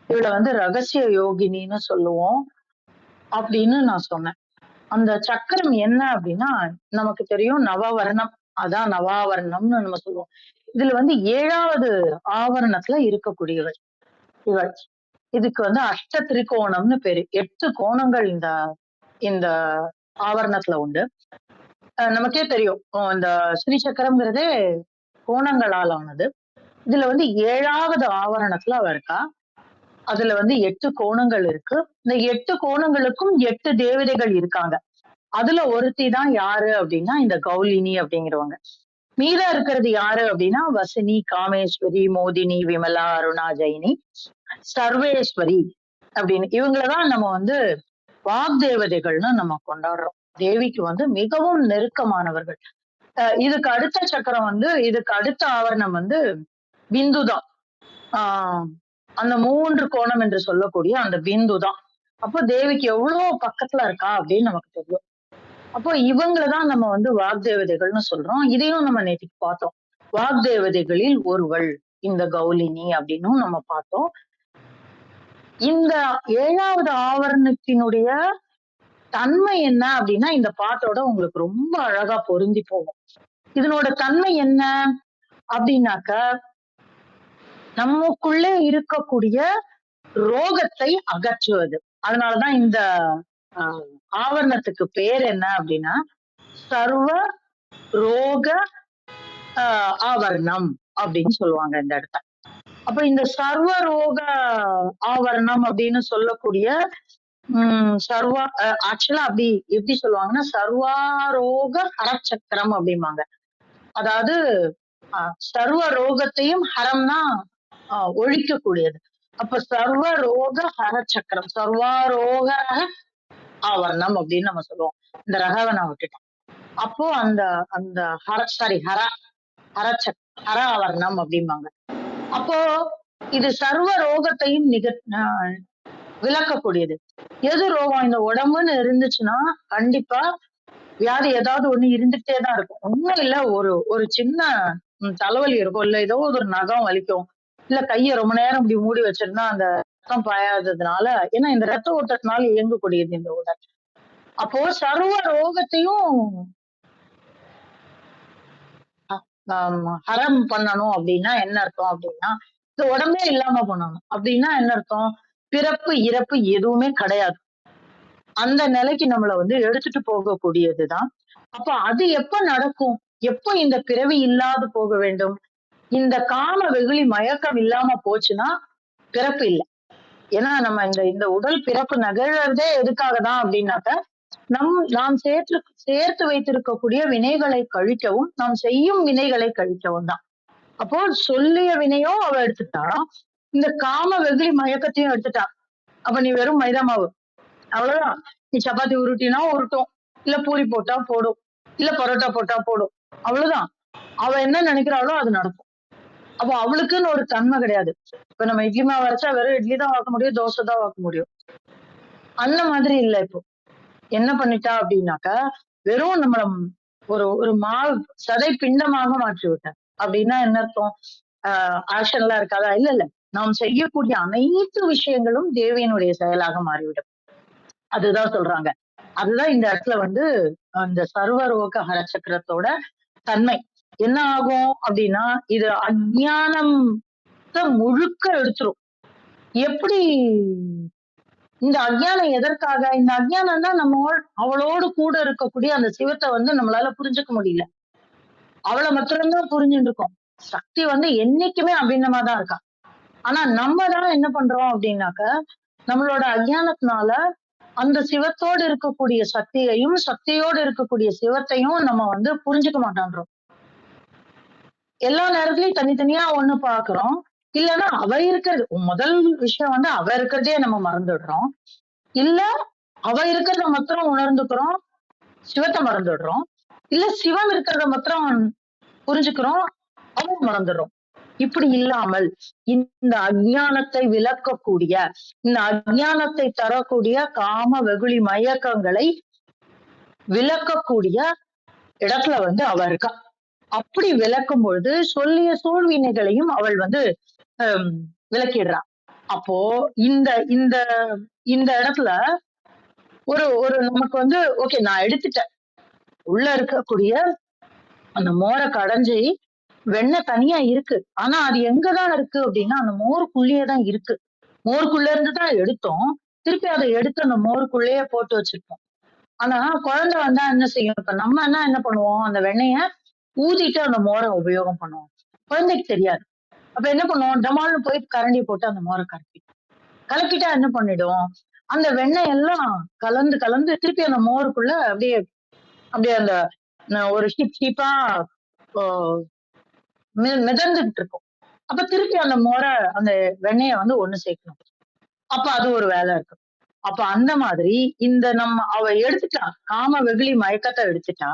இவளை வந்து ரகசிய யோகினின்னு சொல்லுவோம் அப்படின்னு நான் சொன்னேன். அந்த சக்கரம் என்ன அப்படின்னா நமக்கு தெரியும் நவவர்ணம். அதான் நவாவரணம்னு நம்ம சொல்லுவோம். இதுல வந்து 7வது ஆவரணத்துல இருக்கக்கூடியவள் இவள். இதுக்கு வந்து அஷ்ட திரிகோணம்னு பேரு. 8 கோணங்கள் இந்த இந்த ஆவரணத்துல உண்டு. நமக்கே தெரியும் இந்த ஸ்ரீசக்கரம்ங்கிறதே கோணங்களால் ஆனது. இதுல வந்து 7வது ஆவரணத்துல அவ இருக்கா. அதுல வந்து 8 கோணங்கள் இருக்கு. இந்த 8 கோணங்களுக்கும் 8 தேவதைகள் இருக்காங்க. அதுல ஒருத்தி தான் யாரு அப்படின்னா இந்த கௌலினி அப்படிங்கிறவங்க. மீதம் இருக்கிறது யாரு அப்படின்னா வசினி, காமேஸ்வரி, மோதினி, விமலா, அருணா, ஜெயினி, சர்வேஸ்வரி அப்படின்னு இவங்களதான் நம்ம வந்து வாக்தேவதைகள்னு நம்ம கொண்டாடுறோம். தேவிக்கு வந்து மிகவும் நெருக்கமானவர்கள். இதுக்கு அடுத்த சக்கரம் வந்து இதுக்கு அடுத்த ஆவரணம் வந்து பிந்து தான். அந்த 3 கோணம் என்று சொல்லக்கூடிய அந்த பிந்து தான். அப்போ தேவிக்கு எவ்வளவு பக்கத்துல இருக்கா அப்படின்னு நமக்கு தெரியும். அப்போ இவங்களதான் நம்ம வந்து வாக்தேவதைகள்னு சொல்றோம். இதையும் நம்ம நேற்றுக்கு பார்த்தோம். வாக்தேவதைகளில் ஒருவள் இந்த கௌலினி அப்படின்னும் நம்ம பார்த்தோம். இந்த 7வது ஆவரணத்தினுடைய தன்மை என்ன அப்படின்னா இந்த பாட்டோட உங்களுக்கு ரொம்ப அழகா பொருந்தி போகும். இதனோட தன்மை என்ன அப்படின்னாக்க நமக்குள்ளே இருக்கக்கூடிய ரோகத்தை அகற்றுவது. அதனாலதான் இந்த ஆவரணத்துக்கு பேர் என்ன அப்படின்னா சர்வ ரோக ஆவரணம் அப்படின்னு சொல்லுவாங்க இந்த இடத்த. அப்ப இந்த சர்வ ரோக ஆவரணம் அப்படின்னு சொல்லக்கூடிய சர்வா ஆக்சுவலா அப்படி எப்படி சொல்லுவாங்கன்னா சர்வாரோக ஹரச்சக்கரம் அப்படிம்பாங்க. அதாவது சர்வ ரோகத்தையும் ஹரம்னா ஒழிக்கக்கூடியது. அப்ப சர்வ ரோக ஹரச்சக்கரம், சர்வாரோக ஆவரணம் அப்படின்னு நம்ம சொல்லுவோம். இந்த ரகவை நான் விட்டுட்டேன். அப்போ அந்த அந்த ஹர ஆவரணம் அப்படிம்பாங்க. அப்போ இது சர்வ ரோகத்தையும் விளக்கக்கூடியது. எது ரோகம்? இந்த உடம்புன்னு இருந்துச்சுன்னா கண்டிப்பா வியாதி ஏதாவது ஒண்ணு இருந்துட்டே தான் இருக்கும். ஒண்ணும் இல்ல, ஒரு சின்ன தலைவலி இருக்கும், இல்ல ஏதோ ஒரு நகம் வலிக்கும், இல்ல கைய ரொம்ப நேரம் இப்படி மூடி வச்சிருந்தா அந்த ரத்தம் பாயாததுனால, ஏன்னா இந்த ரத்த ஓட்டத்தினால இயங்கக்கூடியது இந்த உடல். அப்போ சர்வ ரோகத்தையும் ஹரம் பண்ணணும் அப்படின்னா என்ன அர்த்தம் அப்படின்னா, இந்த உடம்பே இல்லாம பண்ணணும் அப்படின்னா என்ன அர்த்தம்? பிறப்பு இறப்பு எதுவுமே கிடையாது. அந்த நிலைக்கு நம்மள வந்து எடுத்துட்டு போகக்கூடியதுதான். அப்ப அது எப்ப நடக்கும்? எப்ப இந்த பிறவி இல்லாது போக வேண்டும்? இந்த காம வெகுளி மயக்கம் இல்லாம போச்சுன்னா பிறப்பு இல்லை. ஏன்னா நம்ம இந்த உடல் பிறப்பு நிகழ்றதே எதுக்காக தான் அப்படின்னாக்க, நாம் சேர்த்து வைத்திருக்கக்கூடிய வினைகளை கழிக்கவும், நாம் செய்யும் வினைகளை கழிக்கவும் தான். அப்போ சொல்லிய வினையும் அவ எடுத்துட்டா, இந்த காம வெகுளி மயக்கத்தையும் எடுத்துட்டா. அப்ப நீ வெறும் மைதா மாவு அவ்வளவுதான். நீ சப்பாத்தி உருட்டினா உருட்டும், இல்ல பூரி போட்டா போடும், இல்ல பரோட்டா போட்டா போடும், அவ்வளவுதான். அவ என்ன நினைக்கிறாளோ அது நடக்கும். அப்போ அவளுக்குன்னு ஒரு தன்மை கிடையாது. இப்ப நம்ம இட்லி மாவு அரைச்சா வெறும் இட்லி தான் வாக்க முடியும், தோசை தான் வாக்க முடியும். அந்த மாதிரி இல்ல. இப்போ என்ன பண்ணிட்டா அப்படின்னாக்கா, வெறும் நம்மள ஒரு மாவு சதை பிண்டமாக மாற்றி விட்டார். அப்படின்னா என்ன அர்த்தம்? ஆக்ஷன்லாம் இருக்காதா? இல்ல. நாம் செய்யக்கூடிய அனைத்து விஷயங்களும் தேவியினுடைய செயலாக மாறிவிடும். அதுதான் சொல்றாங்க. அதுதான் இந்த இடத்துல வந்து அந்த சர்வரோக ஹரச்சக்கரத்தோட தன்மை. என்ன ஆகும் அப்படின்னா, இது அஞ்ஞானத்தை முழுக்க எடுத்துரும். எப்படி இந்த அஞ்ஞானம் எதற்காக? இந்த அஞ்ஞானம் தான் அவளோடு கூட இருக்கக்கூடிய அந்த சிவத்தை வந்து நம்மளால புரிஞ்சுக்க முடியல. அவளை மாத்திரம்தான் புரிஞ்சுட்டு இருக்கோம். சக்தி வந்து என்னைக்குமே அபிநமா தான் இருக்கா. ஆனா நம்ம தான் என்ன பண்றோம் அப்படின்னாக்க, நம்மளோட அஞ்ஞானத்தினால அந்த சிவத்தோடு இருக்கக்கூடிய சக்தியையும், சக்தியோடு இருக்கக்கூடிய சிவத்தையும் நம்ம வந்து புரிஞ்சுக்க மாட்டோன்றோம். எல்லா நேரத்துலயும் தனித்தனியா ஒண்ணு பாக்குறோம். இல்லன்னா அவ இருக்கிறது முதல் விஷயம் வந்து அவ இருக்கிறதே நம்ம மறந்துடுறோம். இல்ல அவ இருக்கிறத மாத்திரம் உணர்ந்துக்கிறோம், சிவத்தை மறந்துடுறோம். இல்ல சிவம் இருக்கிறத மாத்திரம் புரிஞ்சுக்கிறோம், அவன் மறந்துடுறோம். இப்படி இல்லாமல் இந்த அஞ்ஞானத்தை விளக்கக்கூடிய, இந்த அஞ்ஞானத்தை தரக்கூடிய காம வெகுளி மயக்கங்களை விளக்கக்கூடிய இடத்துல வந்து அவ இருக்கா. அப்படி விளக்கும் பொழுது சொல்லிய சூழ்வினைகளையும் அவள் வந்து விளக்கிடுறா. அப்போ இந்த இந்த இந்த இடத்துல ஒரு நமக்கு வந்து ஓகே, நான் எடுத்துட்டேன். உள்ள இருக்கக்கூடிய அந்த மோரை கடைஞ்சி வெண்ணெய் தனியா இருக்கு. ஆனா அது எங்கதான் இருக்கு அப்படின்னா, அந்த மோருக்குள்ளேயேதான் இருக்கு. மோருக்குள்ள இருந்துதான் எடுத்தோம். திருப்பி அதை எடுத்து அந்த மோருக்குள்ளேயே போட்டு வச்சிருப்போம். ஆனா குழந்தை வந்தா என்ன செய்யும்? இப்ப நம்ம என்ன பண்ணுவோம்? அந்த வெண்ணெய ஊதிட்டு அந்த மோரை உபயோகம் பண்ணுவோம். குழந்தைக்கு தெரியாது. அப்ப என்ன பண்ணுவோம்? டமால்னு போய் கரண்டி போட்டு அந்த மோரை கலக்கிட்டா என்ன பண்ணிடும்? அந்த வெண்ணெய் எல்லாம் கலந்து கலந்து திருப்பி அந்த மோருக்குள்ள அப்படியே அந்த ஒரு ஷீப்பா மிதந்துகிட்டு இருக்கும். அப்ப திருப்பி அந்த மோரை அந்த வெண்ணெய வந்து ஒண்ணு சேர்க்கணும். அப்ப அது ஒரு வேலை இருக்கு. அப்ப அந்த மாதிரி இந்த அவ எடுத்துட்டா, காம வெகுளி மயக்கத்தை எடுத்துட்டா,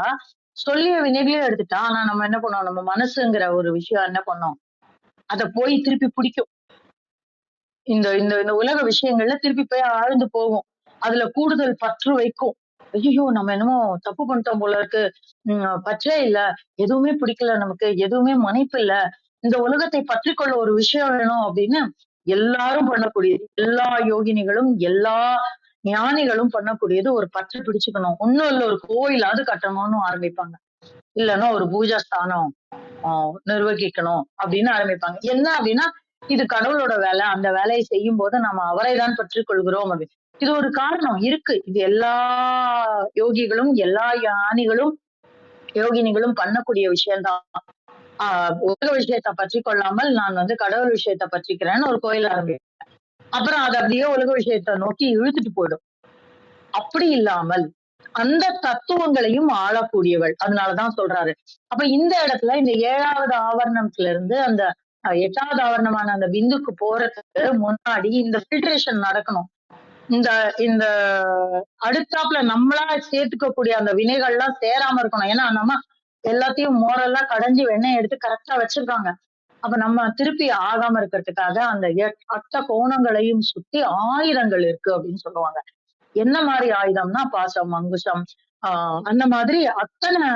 சொல்லிய வினைகளையும் எடுத்துட்டா. ஆனா நம்ம என்ன பண்ணோம்? நம்ம மனசுங்கிற ஒரு விஷயம் என்ன பண்ணோம்? அத போய் திருப்பி பிடிக்கும். இந்த இந்த இந்த உலக விஷயங்கள்ல திருப்பி போய் ஆழ்ந்து போகும். அதுல கூடுதல் பற்று வைக்கும். ஐயோ, நம்ம என்னமோ தப்பு பண்ணிட்டோம் போல இருக்கு. பற்றே இல்ல, எதுவுமே பிடிக்கல, நமக்கு எதுவுமே மனைப்பு இல்ல, இந்த உலகத்தை பற்றி கொள்ள ஒரு விஷயம் வேணும் அப்படின்னு எல்லாரும் பண்ணக்கூடியது, எல்லா யோகினிகளும் எல்லா ஞானிகளும் பண்ணக்கூடியது ஒரு பற்று பிடிச்சுக்கணும். ஒண்ணும் இல்ல, ஒரு கோயிலாவது கட்டணும்னு ஆரம்பிப்பாங்க. இல்லைன்னா ஒரு பூஜா ஸ்தானம் நிர்வகிக்கணும் அப்படின்னு ஆரம்பிப்பாங்க. என்ன அப்படின்னா, இது கடவுளோட வேலை, அந்த வேலையை செய்யும் போது நம்ம அவரை தான் பற்றி கொள்கிறோம் அப்படின்னு. இது ஒரு காரணம் இருக்கு. இது எல்லா யோகிகளும் எல்லா ஞானிகளும் யோகினிகளும் பண்ணக்கூடிய விஷயம்தான். உலக விஷயத்த பற்றி கொள்ளாமல் நான் வந்து கடவுள் விஷயத்த பற்றிக்கிறேன்னு ஒரு கோயில் ஆரம்பிப்பேன். அப்புறம் அது அப்படியே உலக விஷயத்த நோக்கி இழுத்துட்டு போயிடும். அப்படி இல்லாமல் அந்த தத்துவங்களையும் ஆளக்கூடியவள். அதனாலதான் சொல்றாரு. அப்ப இந்த இடத்துல இந்த 7வது ஆவரணத்துல இருந்து அந்த 8வது ஆவரணமான அந்த பிந்துக்கு போறதுக்கு முன்னாடி இந்த ஃபில்ட்ரேஷன் நடக்கணும். இந்த இந்த அடுத்தாப்புல நம்மளா சேர்த்துக்கக்கூடிய அந்த வினைகள்லாம் சேராம இருக்கணும். ஏன்னா நம்ம எல்லாத்தையும் மோரெல்லாம் கடைஞ்சி வெண்ணெய் எடுத்து கரெக்டா வச்சிருக்காங்க. அப்ப நம்ம திருப்பி ஆகாம இருக்கிறதுக்காக அந்த 8 கோணங்களையும் சுத்தி ஆயுதங்கள் இருக்கு அப்படின்னு சொல்லுவாங்க. என்ன மாதிரி ஆயுதம்னா பாசம், அங்குசம், அந்த மாதிரி அத்தனை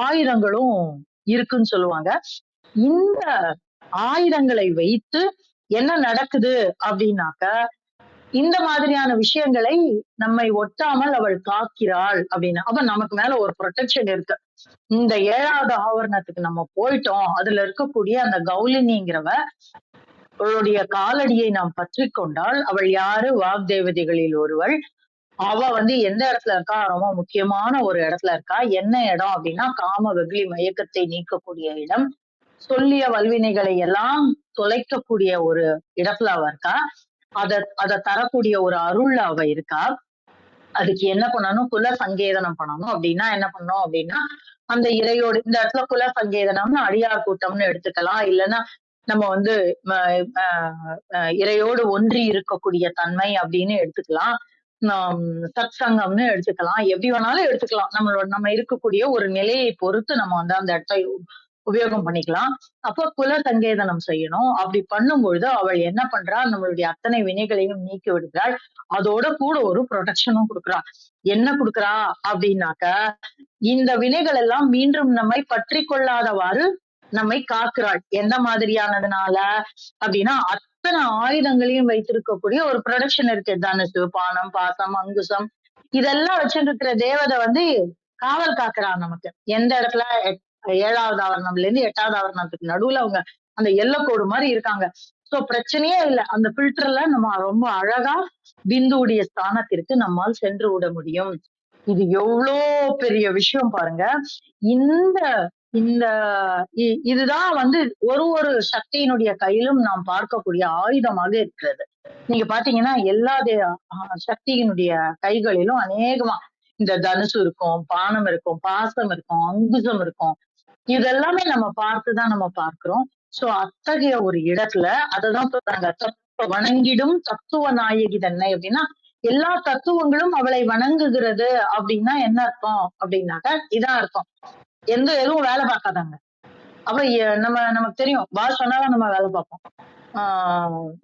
ஆயுதங்களும் இருக்குன்னு சொல்லுவாங்க. இந்த ஆயுதங்களை வைத்து என்ன நடக்குது அப்படின்னாக்க, இந்த மாதிரியான விஷயங்களை நம்மை ஒட்டாமல் அவள் காக்கிறாள் அப்படின்னு. அப்ப நமக்கு மேல ஒரு ப்ரொடெக்ஷன் இருக்கு. இந்த 7வது ஆவரணத்துக்கு நம்ம போயிட்டோம். அதுல இருக்கக்கூடிய அந்த கௌலினிங்கிறவ அவளுடைய காலடியை நாம் பற்றி கொண்டால், அவள் யாரு? வாக்தேவதைகளில் ஒருவள். அவ எந்த இடத்துல இருக்கா? ரொம்ப முக்கியமான ஒரு இடத்துல இருக்கா. என்ன இடம் அப்படின்னா, காம வெகுளி மயக்கத்தை நீக்கக்கூடிய இடம். சொல்லிய வல்வினைகளை எல்லாம் தொலைக்கக்கூடிய ஒரு இடத்துல அவ இருக்கா. அத தரக்கூடிய ஒரு அருள்ல அவ இருக்கா. அதுக்கு என்ன பண்ணணும்? குல சங்கேதனம் பண்ணணும். அப்படின்னா என்ன பண்ணணும் அப்படின்னா, அந்த இறையோடு இந்த இடத்துல குல சங்கேதனம்னு அடியார் கூட்டம்னு எடுத்துக்கலாம். இல்லைன்னா நம்ம இறையோடு ஒன்றி இருக்கக்கூடிய தன்மை அப்படின்னு எடுத்துக்கலாம். சத் சங்கம்னு எடுத்துக்கலாம். எப்படி வேணாலும் எடுத்துக்கலாம். நம்ம இருக்கக்கூடிய ஒரு நிலையை பொறுத்து நம்ம அந்த இடத்தை உபயோகம் பண்ணிக்கலாம். அப்ப குல சங்கேதனம் செய்யணும். அப்படி பண்ணும்பொழுது அவள் என்ன பண்றா? நம்மளுடைய அத்தனை வினைகளையும் நீக்கி விடுகிறாள். அதோட கூட ஒரு ப்ரொடெக்ஷனும் கொடுக்குறா. என்ன கொடுக்குறா அப்படின்னாக்க, இந்த வினைகள் எல்லாம் மீண்டும் நம்மை பற்றி கொள்ளாதவாறு நம்மை காக்கிறாள். எந்த மாதிரியானதுனால அப்படின்னா, அத்தனை ஆயுதங்களையும் வைத்திருக்கக்கூடிய ஒரு ப்ரொடெக்ஷன் இருக்கு. தனுசு, பானம், பாசம், அங்குசம் இதெல்லாம் வச்சுட்டு இருக்கிற தேவதை காவல் காக்குறா நமக்கு. எந்த இடத்துல 7வது ஆவரணம்ல இருந்து 8வது ஆவரணத்துக்கு நடுவுல அவங்க அந்த எல்லைக்கோடு மாதிரி இருக்காங்க. சோ பிரச்சனையே இல்லை. அந்த பில்டர்ல நம்ம ரொம்ப அழகா பிந்துவுடைய ஸ்தானத்திற்கு நம்மால் சென்று விட முடியும். இது எவ்வளோ பெரிய விஷயம் பாருங்க. இந்த இந்த இதுதான் ஒரு சக்தியினுடைய கையிலும் நாம் பார்க்கக்கூடிய ஆயுதமாக இருக்கிறது. நீங்க பாத்தீங்கன்னா எல்லா சக்தியினுடைய கைகளிலும் அநேகமா இந்த தனுசு இருக்கும், பானம் இருக்கும், பாசம் இருக்கும், அங்குசம் இருக்கும். இதெல்லாமே நம்ம பார்த்துதான் நம்ம பார்க்கிறோம். சோ அத்தகைய ஒரு இடத்துல அததான் சொல்றாங்க, வணங்கிடும் தத்துவ நாயகி தன்னை அப்படின்னா, எல்லா தத்துவங்களும் அவளை வணங்குகிறது அப்படின்னா என்ன அர்த்தம் அப்படின்னாக்கா இதான் அர்த்தம். எதுவும் வேலை பார்க்காதாங்க. அப்ப நமக்கு தெரியும், பாஸ் சொன்னாலும் நம்ம வேலை பார்ப்போம்.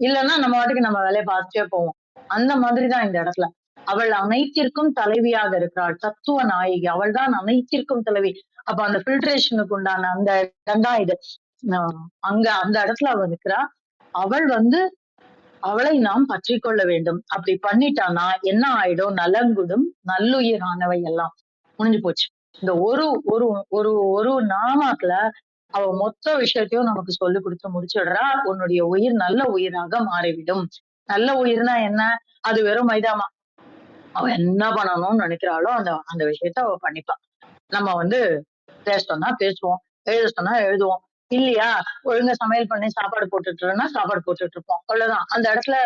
இல்லைன்னா நம்ம வாட்டுக்கு நம்ம வேலையை பார்த்துட்டே போவோம். அந்த மாதிரிதான் இந்த இடத்துல அவள் அனைத்திற்கும் தலைவியாக இருக்கிறாள். தத்துவ நாயகி அவள் தான் அனைத்திற்கும் தலைவி. அப்ப அந்த பில்ட்ரேஷனுக்கு உண்டான அந்த இடம் தான் இது. அங்க அந்த இடத்துல அவள் இருக்கிறா. அவள் அவளை நாம் பற்றி கொள்ள வேண்டும். அப்படி பண்ணிட்டானா என்ன ஆயிடும்? நலங்குடும் நல்லுயிரானவை எல்லாம் முடிஞ்சு போச்சு. இந்த ஒரு ஒரு ஒரு ஒரு நாமாக்குல அவ மொத்த விஷயத்தையும் நமக்கு சொல்லி கொடுத்து முடிச்சிடுறா. உன்னுடைய உயிர் நல்ல உயிராக மாறிவிடும். நல்ல உயிர்னா என்ன? அது வெறும் மைதாமா. அவ என்ன பண்ணணும்னு நினைக்கிறாளோ அந்த விஷயத்த அவ பண்ணிப்பா. நம்ம பேச சொன்னா பேசுவோம், எழுத சொன்னா எழுதுவோம். இல்லையா, ஒழுங்கா சமையல் பண்ணி சாப்பாடு போட்டுட்டுனா சாப்பாடு போட்டுட்டு இருப்போம். அவ்வளவுதான். அந்த இடத்துல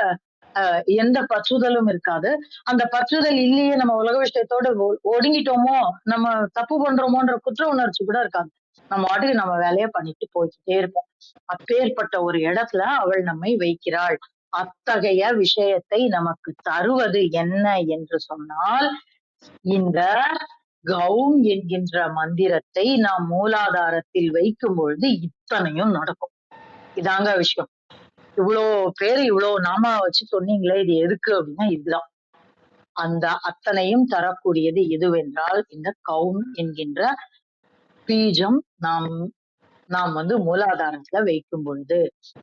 எந்த பற்றுதலும் இருக்காது. அந்த பற்றுதல் இல்லையே, நம்ம உலக விஷயத்தோட ஒடுங்கிட்டோமோ, நம்ம தப்பு பண்றோமோன்ற குற்ற உணர்ச்சி கூட இருக்காது. நம்ம வாட்டுக்கு நம்ம வேலையை பண்ணிட்டு போய்கிட்டே இருப்போம். அப்பேற்பட்ட ஒரு இடத்துல அவள் நம்மை வைக்கிறாள். அத்தகைய விஷயத்தை நமக்கு தருவது என்ன என்று சொன்னால், இந்த கௌம் என்கின்ற மந்திரத்தை நாம் மூலாதாரத்தில் வைக்கும் பொழுது இத்தனையும் நடக்கும். இதாங்க விஷயம். இவ்வளோ பேரு இவ்வளோ நாமா வச்சு சொன்னீங்களே, இது எதுக்கு அப்படின்னா இதுதான். அந்த அத்தனையும் தரக்கூடியது எதுவென்றால் இந்த கௌம் என்கின்ற பீஜம் நாம் மூலாதாரத்துல வைக்கும் பொழுது.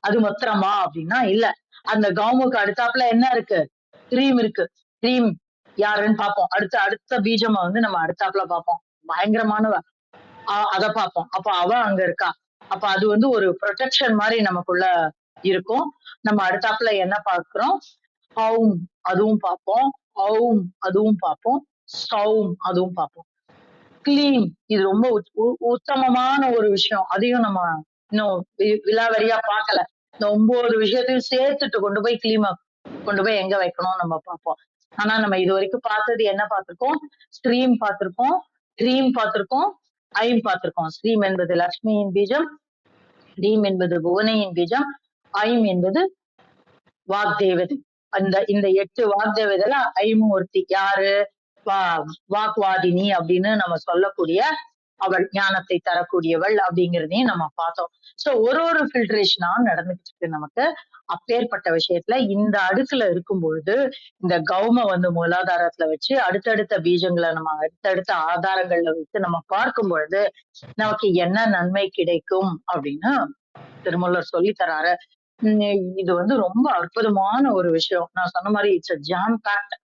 அது மாத்திரமா அப்படின்னா இல்ல. அந்த கௌமுக்கு அடுத்தாப்புல என்ன இருக்கு? க்ரீம் இருக்கு. க்ரீம் யாருன்னு பார்ப்போம். அடுத்த பீஜமா நம்ம அடுத்தாப்புல பார்ப்போம். பயங்கரமானவ. அத பார்ப்போம். அப்ப அவ அங்க இருக்கா. அப்ப அது ஒரு ப்ரொடெக்ஷன் மாதிரி நமக்குள்ள இருக்கும். நம்ம அடுத்தாப்புல என்ன பார்க்கிறோம்? ஹௌம் அதுவும் பார்ப்போம். ஹௌம் அதுவும் பார்ப்போம். சௌம் அதுவும் பார்ப்போம். கிளீம் இது ரொம்ப உத்தமமான ஒரு விஷயம். அதையும் நம்ம இன்னும் விலாவரியா பார்க்கல. இந்த 9 விஷயத்தையும் சேர்த்துட்டு கொண்டு போய் கிளீமா கொண்டு போய் எங்க வைக்கணும் நம்ம பார்ப்போம். ஆனா நம்ம இது வரைக்கும் பார்த்தது என்ன பார்த்திருக்கோம்? ஸ்ரீம் பார்த்திருக்கோம், க்ரீம் பார்த்திருக்கோம், ஐம் பார்த்திருக்கோம். ஸ்ரீம் என்பது லக்ஷ்மியின் பீஜம், ரீம் என்பது புவனையின் பீஜம், ஐம் என்பது வாக்தேவதை. இந்த 8 வாக்தேவதைல ஐமும் ஒருத்தி. யாரு? வாக்வாதினி அப்படின்னு நம்ம சொல்லக்கூடிய அவள், ஞானத்தை தரக்கூடியவள் அப்படிங்கிறதையும் நம்ம பார்த்தோம். சோ ஒரு ஃபில்ட்ரேஷனா நடந்துட்டு இருக்கு நமக்கு. அப்பேற்பட்ட விஷயத்துல இந்த அடுக்குல இருக்கும் பொழுது இந்த கௌம மூலாதாரத்துல வச்சு அடுத்தடுத்த பீஜங்களை நம்ம அடுத்தடுத்த ஆதாரங்கள்ல வச்சு நம்ம பார்க்கும் பொழுது நமக்கு என்ன நன்மை கிடைக்கும் அப்படின்னு திருமூலர் சொல்லி தராரு. இது வந்து ரொம்ப அற்புதமான ஒரு விஷயம். நான் சொன்ன மாதிரி இட்ஸ் ஜாம் பேக்ட்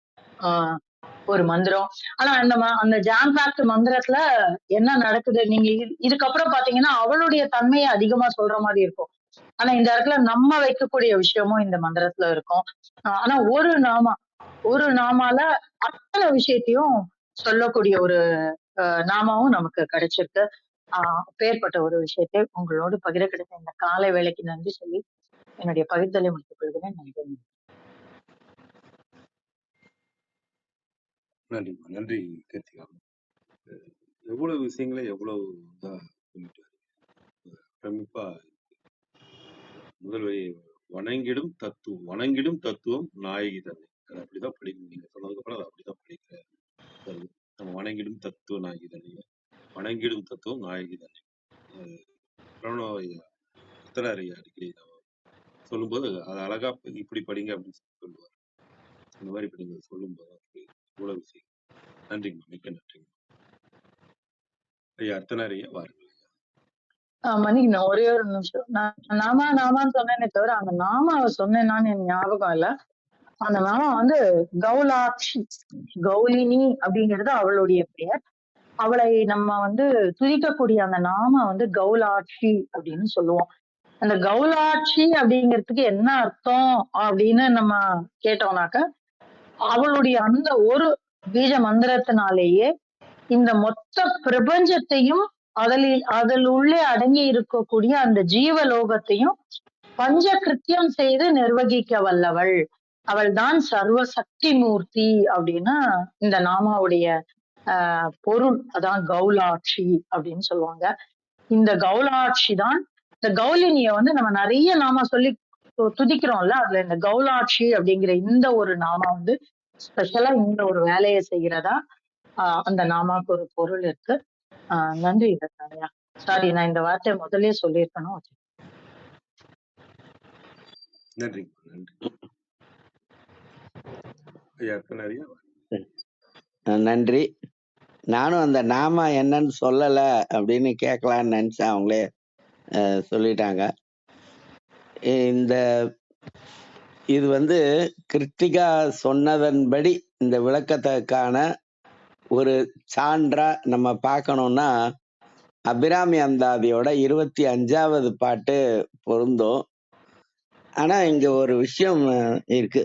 ஒரு மந்திரம். ஆனா அந்த ஜாம் பேக்ட் மந்திரத்துல என்ன நடக்குது, நீங்க இதுக்கப்புறம் பாத்தீங்கன்னா அவளுடைய தன்மையை அதிகமா சொல்ற மாதிரி இருக்கும். ஆனா இந்த இடத்துல நம்ம வைக்கக்கூடிய விஷயமும் இந்த மந்திரத்துல இருக்கும். ஆனா ஒரு நாமால அத்தனை விஷயத்தையும் சொல்லக்கூடிய ஒரு நாமாவும் நமக்கு கிடைச்சிருக்கு. அப்பேற்பட்ட ஒரு விஷயத்தை உங்களோடு பகிர கிடைத்த இந்த காலை வேளைக்கு நன்றி சொல்லி என்னுடைய பகிர்தலை முடித்துக் கொள்கிறேன். நன்றி. நன்றிம்மா. நன்றி கீர்த்திகா. எவ்வளவு விஷயங்களை எவ்வளவு இதா சொல்லிட்டு பிரமிப்பா முதல் வரி வணங்கிடும் தத்துவம் நாயகி தன்னை. அது அப்படிதான் படிக்கணும். நீங்க சொன்னதுக்கு அப்புறம் அது அப்படிதான் படிக்கிறேன். நம்ம வணங்கிடும் தத்துவ நாயகி தன்னை, வணங்கிடும் தத்துவம் நாயகி தன்னை. ஐயா அடிக்கடி சொல்லும்போது அது அழகா இப்படி படிங்க அப்படின்னு சொல்லுவார். இந்த மாதிரி படிங்க சொல்லும்போது இவ்வளவு விஷயம். நன்றிங்க, மிக்க நன்றிங்க ஐயா. அர்த்தனாரியா வாருங்கள். மன்னிக்கணும், ஒரே ஒரு நிமிஷம். நான் நாமான்னு சொன்னேனே தவிர அந்த நாமாவை சொன்னேன்னான்னு எனக்கு ஞாபகம் இல்ல. அந்த நாமா வந்து கௌலாட்சி, கௌலினி அப்படிங்கிறது அவளுடைய பெயர். அவளை நம்ம வந்து துதிக்கக்கூடிய அந்த நாம வந்து கௌலாட்சி அப்படின்னு சொல்லுவோம். அந்த கௌலாட்சி அப்படிங்கிறதுக்கு என்ன அர்த்தம் அப்படின்னு நம்ம கேட்டோம்னாக்க, அவளுடைய அந்த ஒரு பீஜ மந்திரத்தினாலேயே இந்த மொத்த பிரபஞ்சத்தையும் அதில் உள்ளே அடங்கி இருக்கக்கூடிய அந்த ஜீவலோகத்தையும் பஞ்ச கிருத்தியம் செய்து நிர்வகிக்க வல்லவள். அவள் தான் சர்வ சக்தி மூர்த்தி அப்படின்னு இந்த நாமாவுடைய பொருள். அதான் கௌலாட்சி அப்படின்னு சொல்லுவாங்க. இந்த கௌலாட்சி தான், இந்த கௌலினிய வந்து நம்ம நிறைய நாம சொல்லி துதிக்கிறோம்ல, அதுல இந்த கௌலாட்சி அப்படிங்கிற இந்த ஒரு நாமா வந்து ஸ்பெஷலா இந்த ஒரு வேலையை செய்கிறதா அந்த நாமாக்கு ஒரு பொருள் இருக்கு. நன்றி ஐயா. சாரி, நான் இந்த வார்த்தையை முதல்லயே சொல்லியிருக்கணும். நன்றி நன்றி ஐயா. அர்த்தனாரியா நன்றி. நானும் அந்த நாம என்னன்னு சொல்லல அப்படின்னு கேட்கலான்னு நினைச்சேன். அவங்களே சொல்லிட்டாங்க. இது வந்து கிருத்திகா சொன்னதன்படி இந்த விளக்கத்துக்கான ஒரு சான்றா நம்ம பார்க்கணும்னா அபிராமி அந்தாதியோட 25வது பாட்டு பொருந்தும். ஆனா இங்க ஒரு விஷயம் இருக்கு.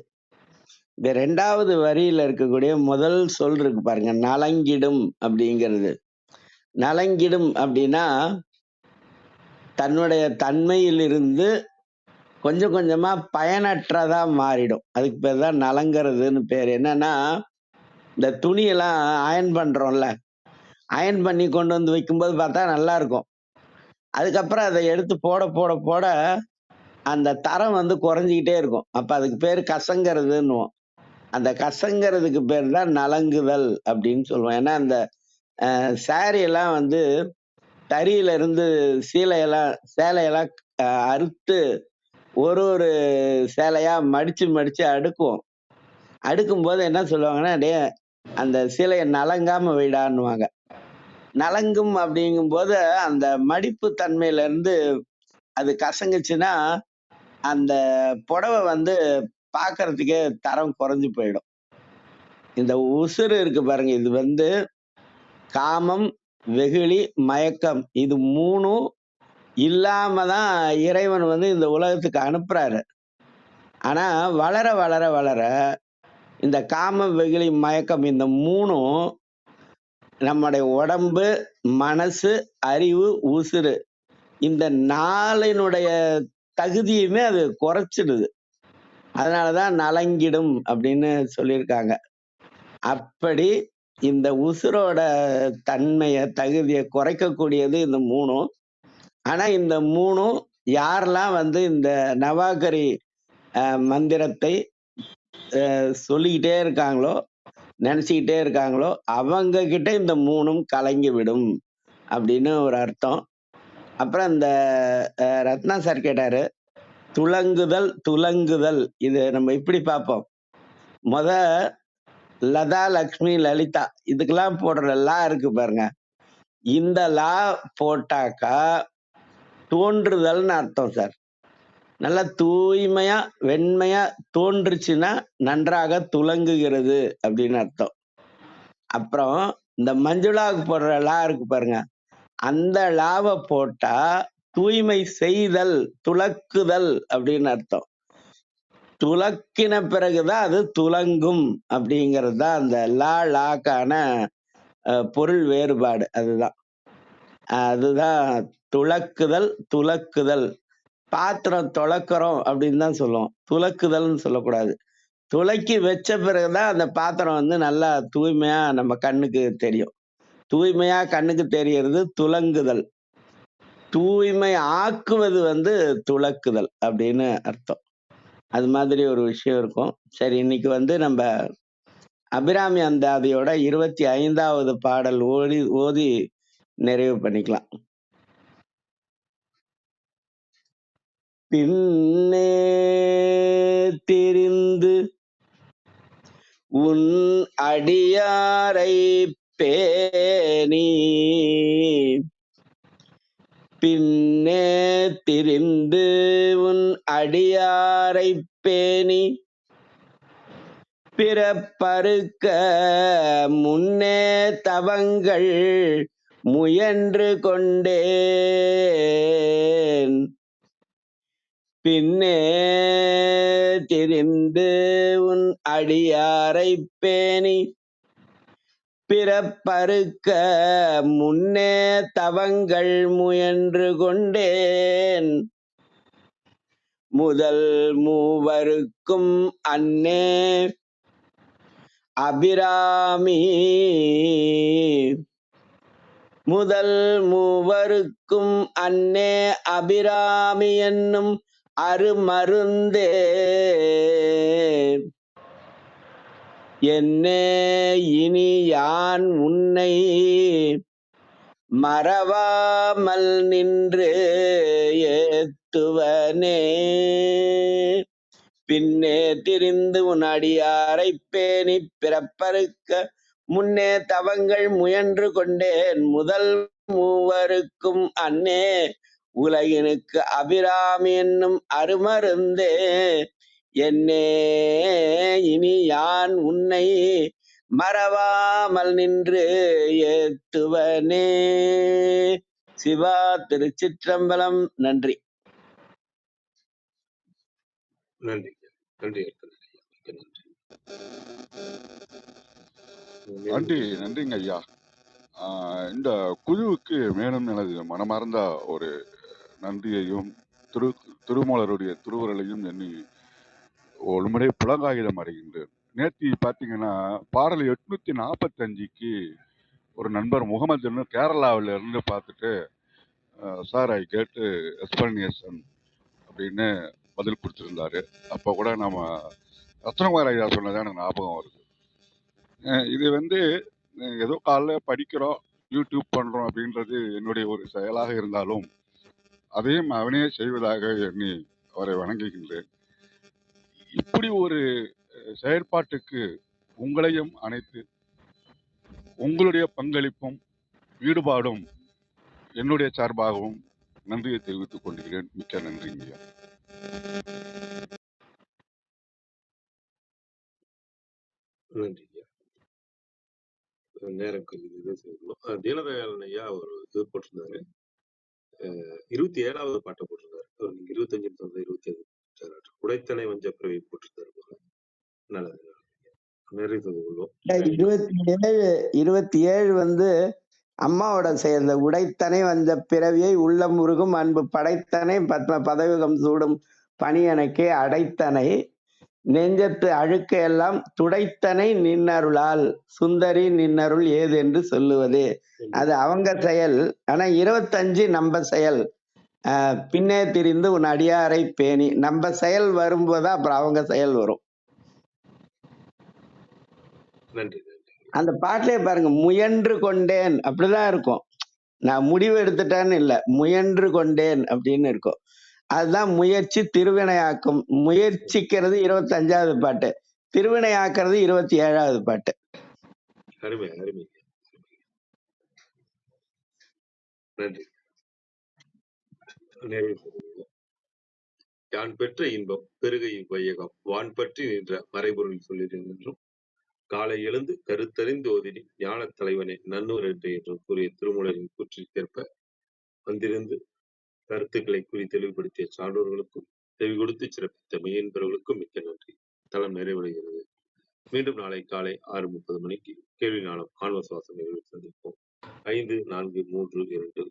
இந்த 2வது வரியில இருக்கக்கூடிய முதல் சொல் இருக்கு பாருங்க, நலங்கிடும் அப்படிங்கிறது. நலங்கிடும் அப்படின்னா தன்னுடைய தன்மையிலிருந்து கொஞ்சம் கொஞ்சமா பயனற்றதா மாறிடும். அதுக்கு பேர் தான் நலங்கிறதுன்னு பேர். என்னன்னா, இந்த துணியெல்லாம் அயன் பண்றோம்ல, அயன் பண்ணி கொண்டு வந்து வைக்கும்போது பார்த்தா நல்லா இருக்கும். அதுக்கப்புறம் அதை எடுத்து போட போட போட அந்த தரம் வந்து குறைஞ்சிக்கிட்டே இருக்கும். அப்ப அதுக்கு பேர் கசங்கிறதுன்னுவோம். அந்த கசங்கிறதுக்கு பேர் தான் நலங்குதல் அப்படின்னு சொல்லுவோம். ஏன்னா அந்த சாரி எல்லாம் வந்து தறியில இருந்து சேலையெல்லாம் அறுத்து ஒரு ஒரு சேலையா மடிச்சு அடுக்குவோம். அடுக்கும்போது என்ன சொல்லுவாங்கன்னா, டே அந்த சீலையை நலங்காம வைடான்னுவாங்க. நலங்கும் அப்படிங்கும்போது அந்த மடிப்பு தன்மையில இருந்து அது கசங்குச்சுன்னா அந்த புடவை வந்து பார்க்கறதுக்கே தரம் குறைஞ்சு போயிடும். இந்த உசுறு இருக்கு பாருங்க, இது வந்து காமம், வெகுளி, மயக்கம், இது 3ம் இல்லாம தான் இறைவன் வந்து இந்த உலகத்துக்கு அனுப்புறாரு. ஆனா வளர வளர வளர இந்த காமம், வெகுளி, மயக்கம் இந்த 3ம் நம்முடைய உடம்பு, மனசு, அறிவு, உசுறு இந்த 4னுடைய தகுதியுமே அது குறைச்சிடுது. அதனாலதான் நலங்கிடும் அப்படின்னு சொல்லியிருக்காங்க. அப்படி இந்த உசுரோட தன்மைய தகுதியை குறைக்கக்கூடியது இந்த 3ம். ஆனா இந்த 3ம் யாரெல்லாம் வந்து இந்த நவாகரி மந்திரத்தை சொல்லிக்கிட்டே இருக்காங்களோ, நினைச்சுக்கிட்டே இருக்காங்களோ, அவங்க கிட்ட இந்த 3ம் கலங்கி விடும் அப்படின்னு ஒரு அர்த்தம். அப்புறம் இந்த ரத்னா சார் கேட்டாரு, துலங்குதல் இது நம்ம இப்படி பார்ப்போம். முத லதா, லக்ஷ்மி, லலிதா இதுக்கெல்லாம் போடுற லா இருக்கு பாருங்க, இந்த லா போட்டாக்கா தோன்றுதல்னு அர்த்தம் சார். நல்லா தூய்மையா வெண்மையா தோன்றுச்சுன்னா நன்றாக துலங்குகிறது அப்படின்னு அர்த்தம். அப்புறம் இந்த மஞ்சுளாவுக்கு போடுற லா இருக்கு பாருங்க, அந்த லாவை போட்டா தூய்மை செய்தல் துலக்குதல் அப்படின்னு அர்த்தம். துலக்கின பிறகுதான் அது துலங்கும் அப்படிங்கிறது தான் அந்த லாக்கான பொருள் வேறுபாடு. அதுதான் துலக்குதல் துலக்குதல். பாத்திரம் துலக்கிறோம் அப்படின்னு தான் சொல்லுவோம், துலக்குதல்னு சொல்லக்கூடாது. துலக்கி வச்ச பிறகுதான் அந்த பாத்திரம் வந்து நல்லா தூய்மையா நம்ம கண்ணுக்கு தெரியும். தூய்மையா கண்ணுக்கு தெரியறது துலங்குதல். தூய்மை ஆக்குவது வந்து துலக்குதல் அப்படின்னு அர்த்தம். அது மாதிரி ஒரு விஷயம் இருக்கும். சரி, இன்னைக்கு வந்து நம்ம அபிராமி அந்தாதியோட 25வது பாடல் ஓதி நிறைவு பண்ணிக்கலாம். பின்னே திரிந்து உன் அடியாரை பேணி, பின்னே திரிந்து உன் அடியாரை பேணி, பிறப்பறுக்க முன்னே தவங்கள் முயன்று கொண்டேன். பின்னே திரிந்து உன் அடியாரை பேணி, பிறப்பறுக்க முன்னே தவங்கள் முயன்று கொண்டேன். முதல் மூவருக்கும் அன்னே அபிராமி, முதல் மூவருக்கும் அன்னே அபிராமி என்னும் அருமருந்தே. என்னே இனி யான் உன்னை மறவாமல் நின்று ஏத்துவனே. பின்னே திரிந்து உன் அடியாரை பேணி, பிறப்பறுக்க முன்னே தவங்கள் முயன்று கொண்டேன். முதல் மூவருக்கும் அன்னே உலகினுக்கு அபிராமி என்னும் அருமருந்தே. என்னே இனி யான் உன்னை மறவாமல் நின்று ஏத்துவனே. சிவா திருச்சிற்றம்பலம். நன்றி. நன்றி நன்றி மிக்க நன்றி. நன்றி நன்றிங்க ஐயா. இந்த குழுவுக்கு மேலும் எனது மனமார்ந்த ஒரு நன்றியையும் திருமூலருடைய திருவுரலையும் எண்ணி ஒரு முறை புலங்காகிதம் அடைகின்றேன். நேற்று பார்த்தீங்கன்னா பாடல் 845க்கு ஒரு நண்பர் முகமதுன்னு கேரளாவில இருந்து பார்த்துட்டு சார் ஐ கேட்டு எக்ஸ்பிளனேஷன் அப்படின்னு பதில் கொடுத்துருந்தாரு. அப்போ கூட நம்ம ரத்னகுமார் ஐயா சொன்னதான் எனக்கு ஞாபகம் வருது. இது வந்து ஏதோ காலைல படிக்கிறோம், யூடியூப் பண்றோம் அப்படின்றது என்னுடைய ஒரு செயலாக இருந்தாலும் அதையும் அவனே செய்வதாக எண்ணி அவரை வணங்குகின்றேன். இப்படி ஒரு செயற்பாட்டுக்கு உங்களையும் அனைத்து உங்களுடைய பங்களிப்பும் ஈடுபாடும் என்னுடைய சார்பாகவும் நன்றியை தெரிவித்துக் கொள்கிறேன். மிக்க நன்றிங்க. நன்றி. நேரம் கருதி தீனதயாளன் ஐயா ஒரு இது போட்டிருந்தாரு, 27வது பாட்டை போட்டிருந்தாரு. நீங்க 25 தந்தது 27 உடைத்தனை வஞ்ச பிறவை போட்டிருந்தாரு போல. நல்லது, நிறைவு கொள்வோம். 27 வந்து அம்மாவோட சேர்ந்த உடைத்தனை வந்த பிறவியை உள்ளம் உருகும் அன்பு படைத்தனை பத்ம பதவிகம் சூடும் பணி எனக்கே அடைத்தனை நெஞ்சத்து அழுக்க எல்லாம் துடைத்தனை நின்னருளால் சுந்தரி நின்னருள் ஏது என்று சொல்லுவது. அது அவங்க செயல். ஆனா 25 நம்ம செயல். பின்னே திரிந்து உன் அடியாரை பேணி நம்ம செயல் வரும்போது அப்புறம் அவங்க செயல் வரும். நன்றி. அந்த பாட்டிலே பாருங்க, முயன்று கொண்டேன் அப்படிதான் இருக்கும். நான் முடிவு எடுத்துட்டேன்னு இல்ல, முயன்று கொண்டேன் அப்படின்னு இருக்கும். அதுதான் முயற்சி திருவினையாக்கும். முயற்சிக்கிறது 25வது பாட்டு, திருவினையாக்குறது 27வது பாட்டு. அருமை அருமை. நன்றி. நிறைவு யான் பெற்ற இன்பம் பெருகை வையகம் வான் பற்றி நின்ற மறைபொருள் சொல்லிறேன் என்றும் காலை எழுந்து கருத்தறிந்து ஓதினி ஞான தலைவனை நன்னூர் என்றும் கூறிய திருமூலரின் கூற்றிற்கேற்ப வந்திருந்து கருத்துக்களை கூறி தெளிவுபடுத்திய சான்றோர்களுக்கும் செவி கொடுத்து சிறப்பித்த மெய்யன்பர்களுக்கும் மிக்க நன்றி. தளம் நிறைவடைகிறது. மீண்டும் நாளை காலை 6:30 மணிக்கு கேள்வி நாளம் ஆன்ம சுவாச நிகழ்வில் சந்திப்போம். 5, 4, 3, 2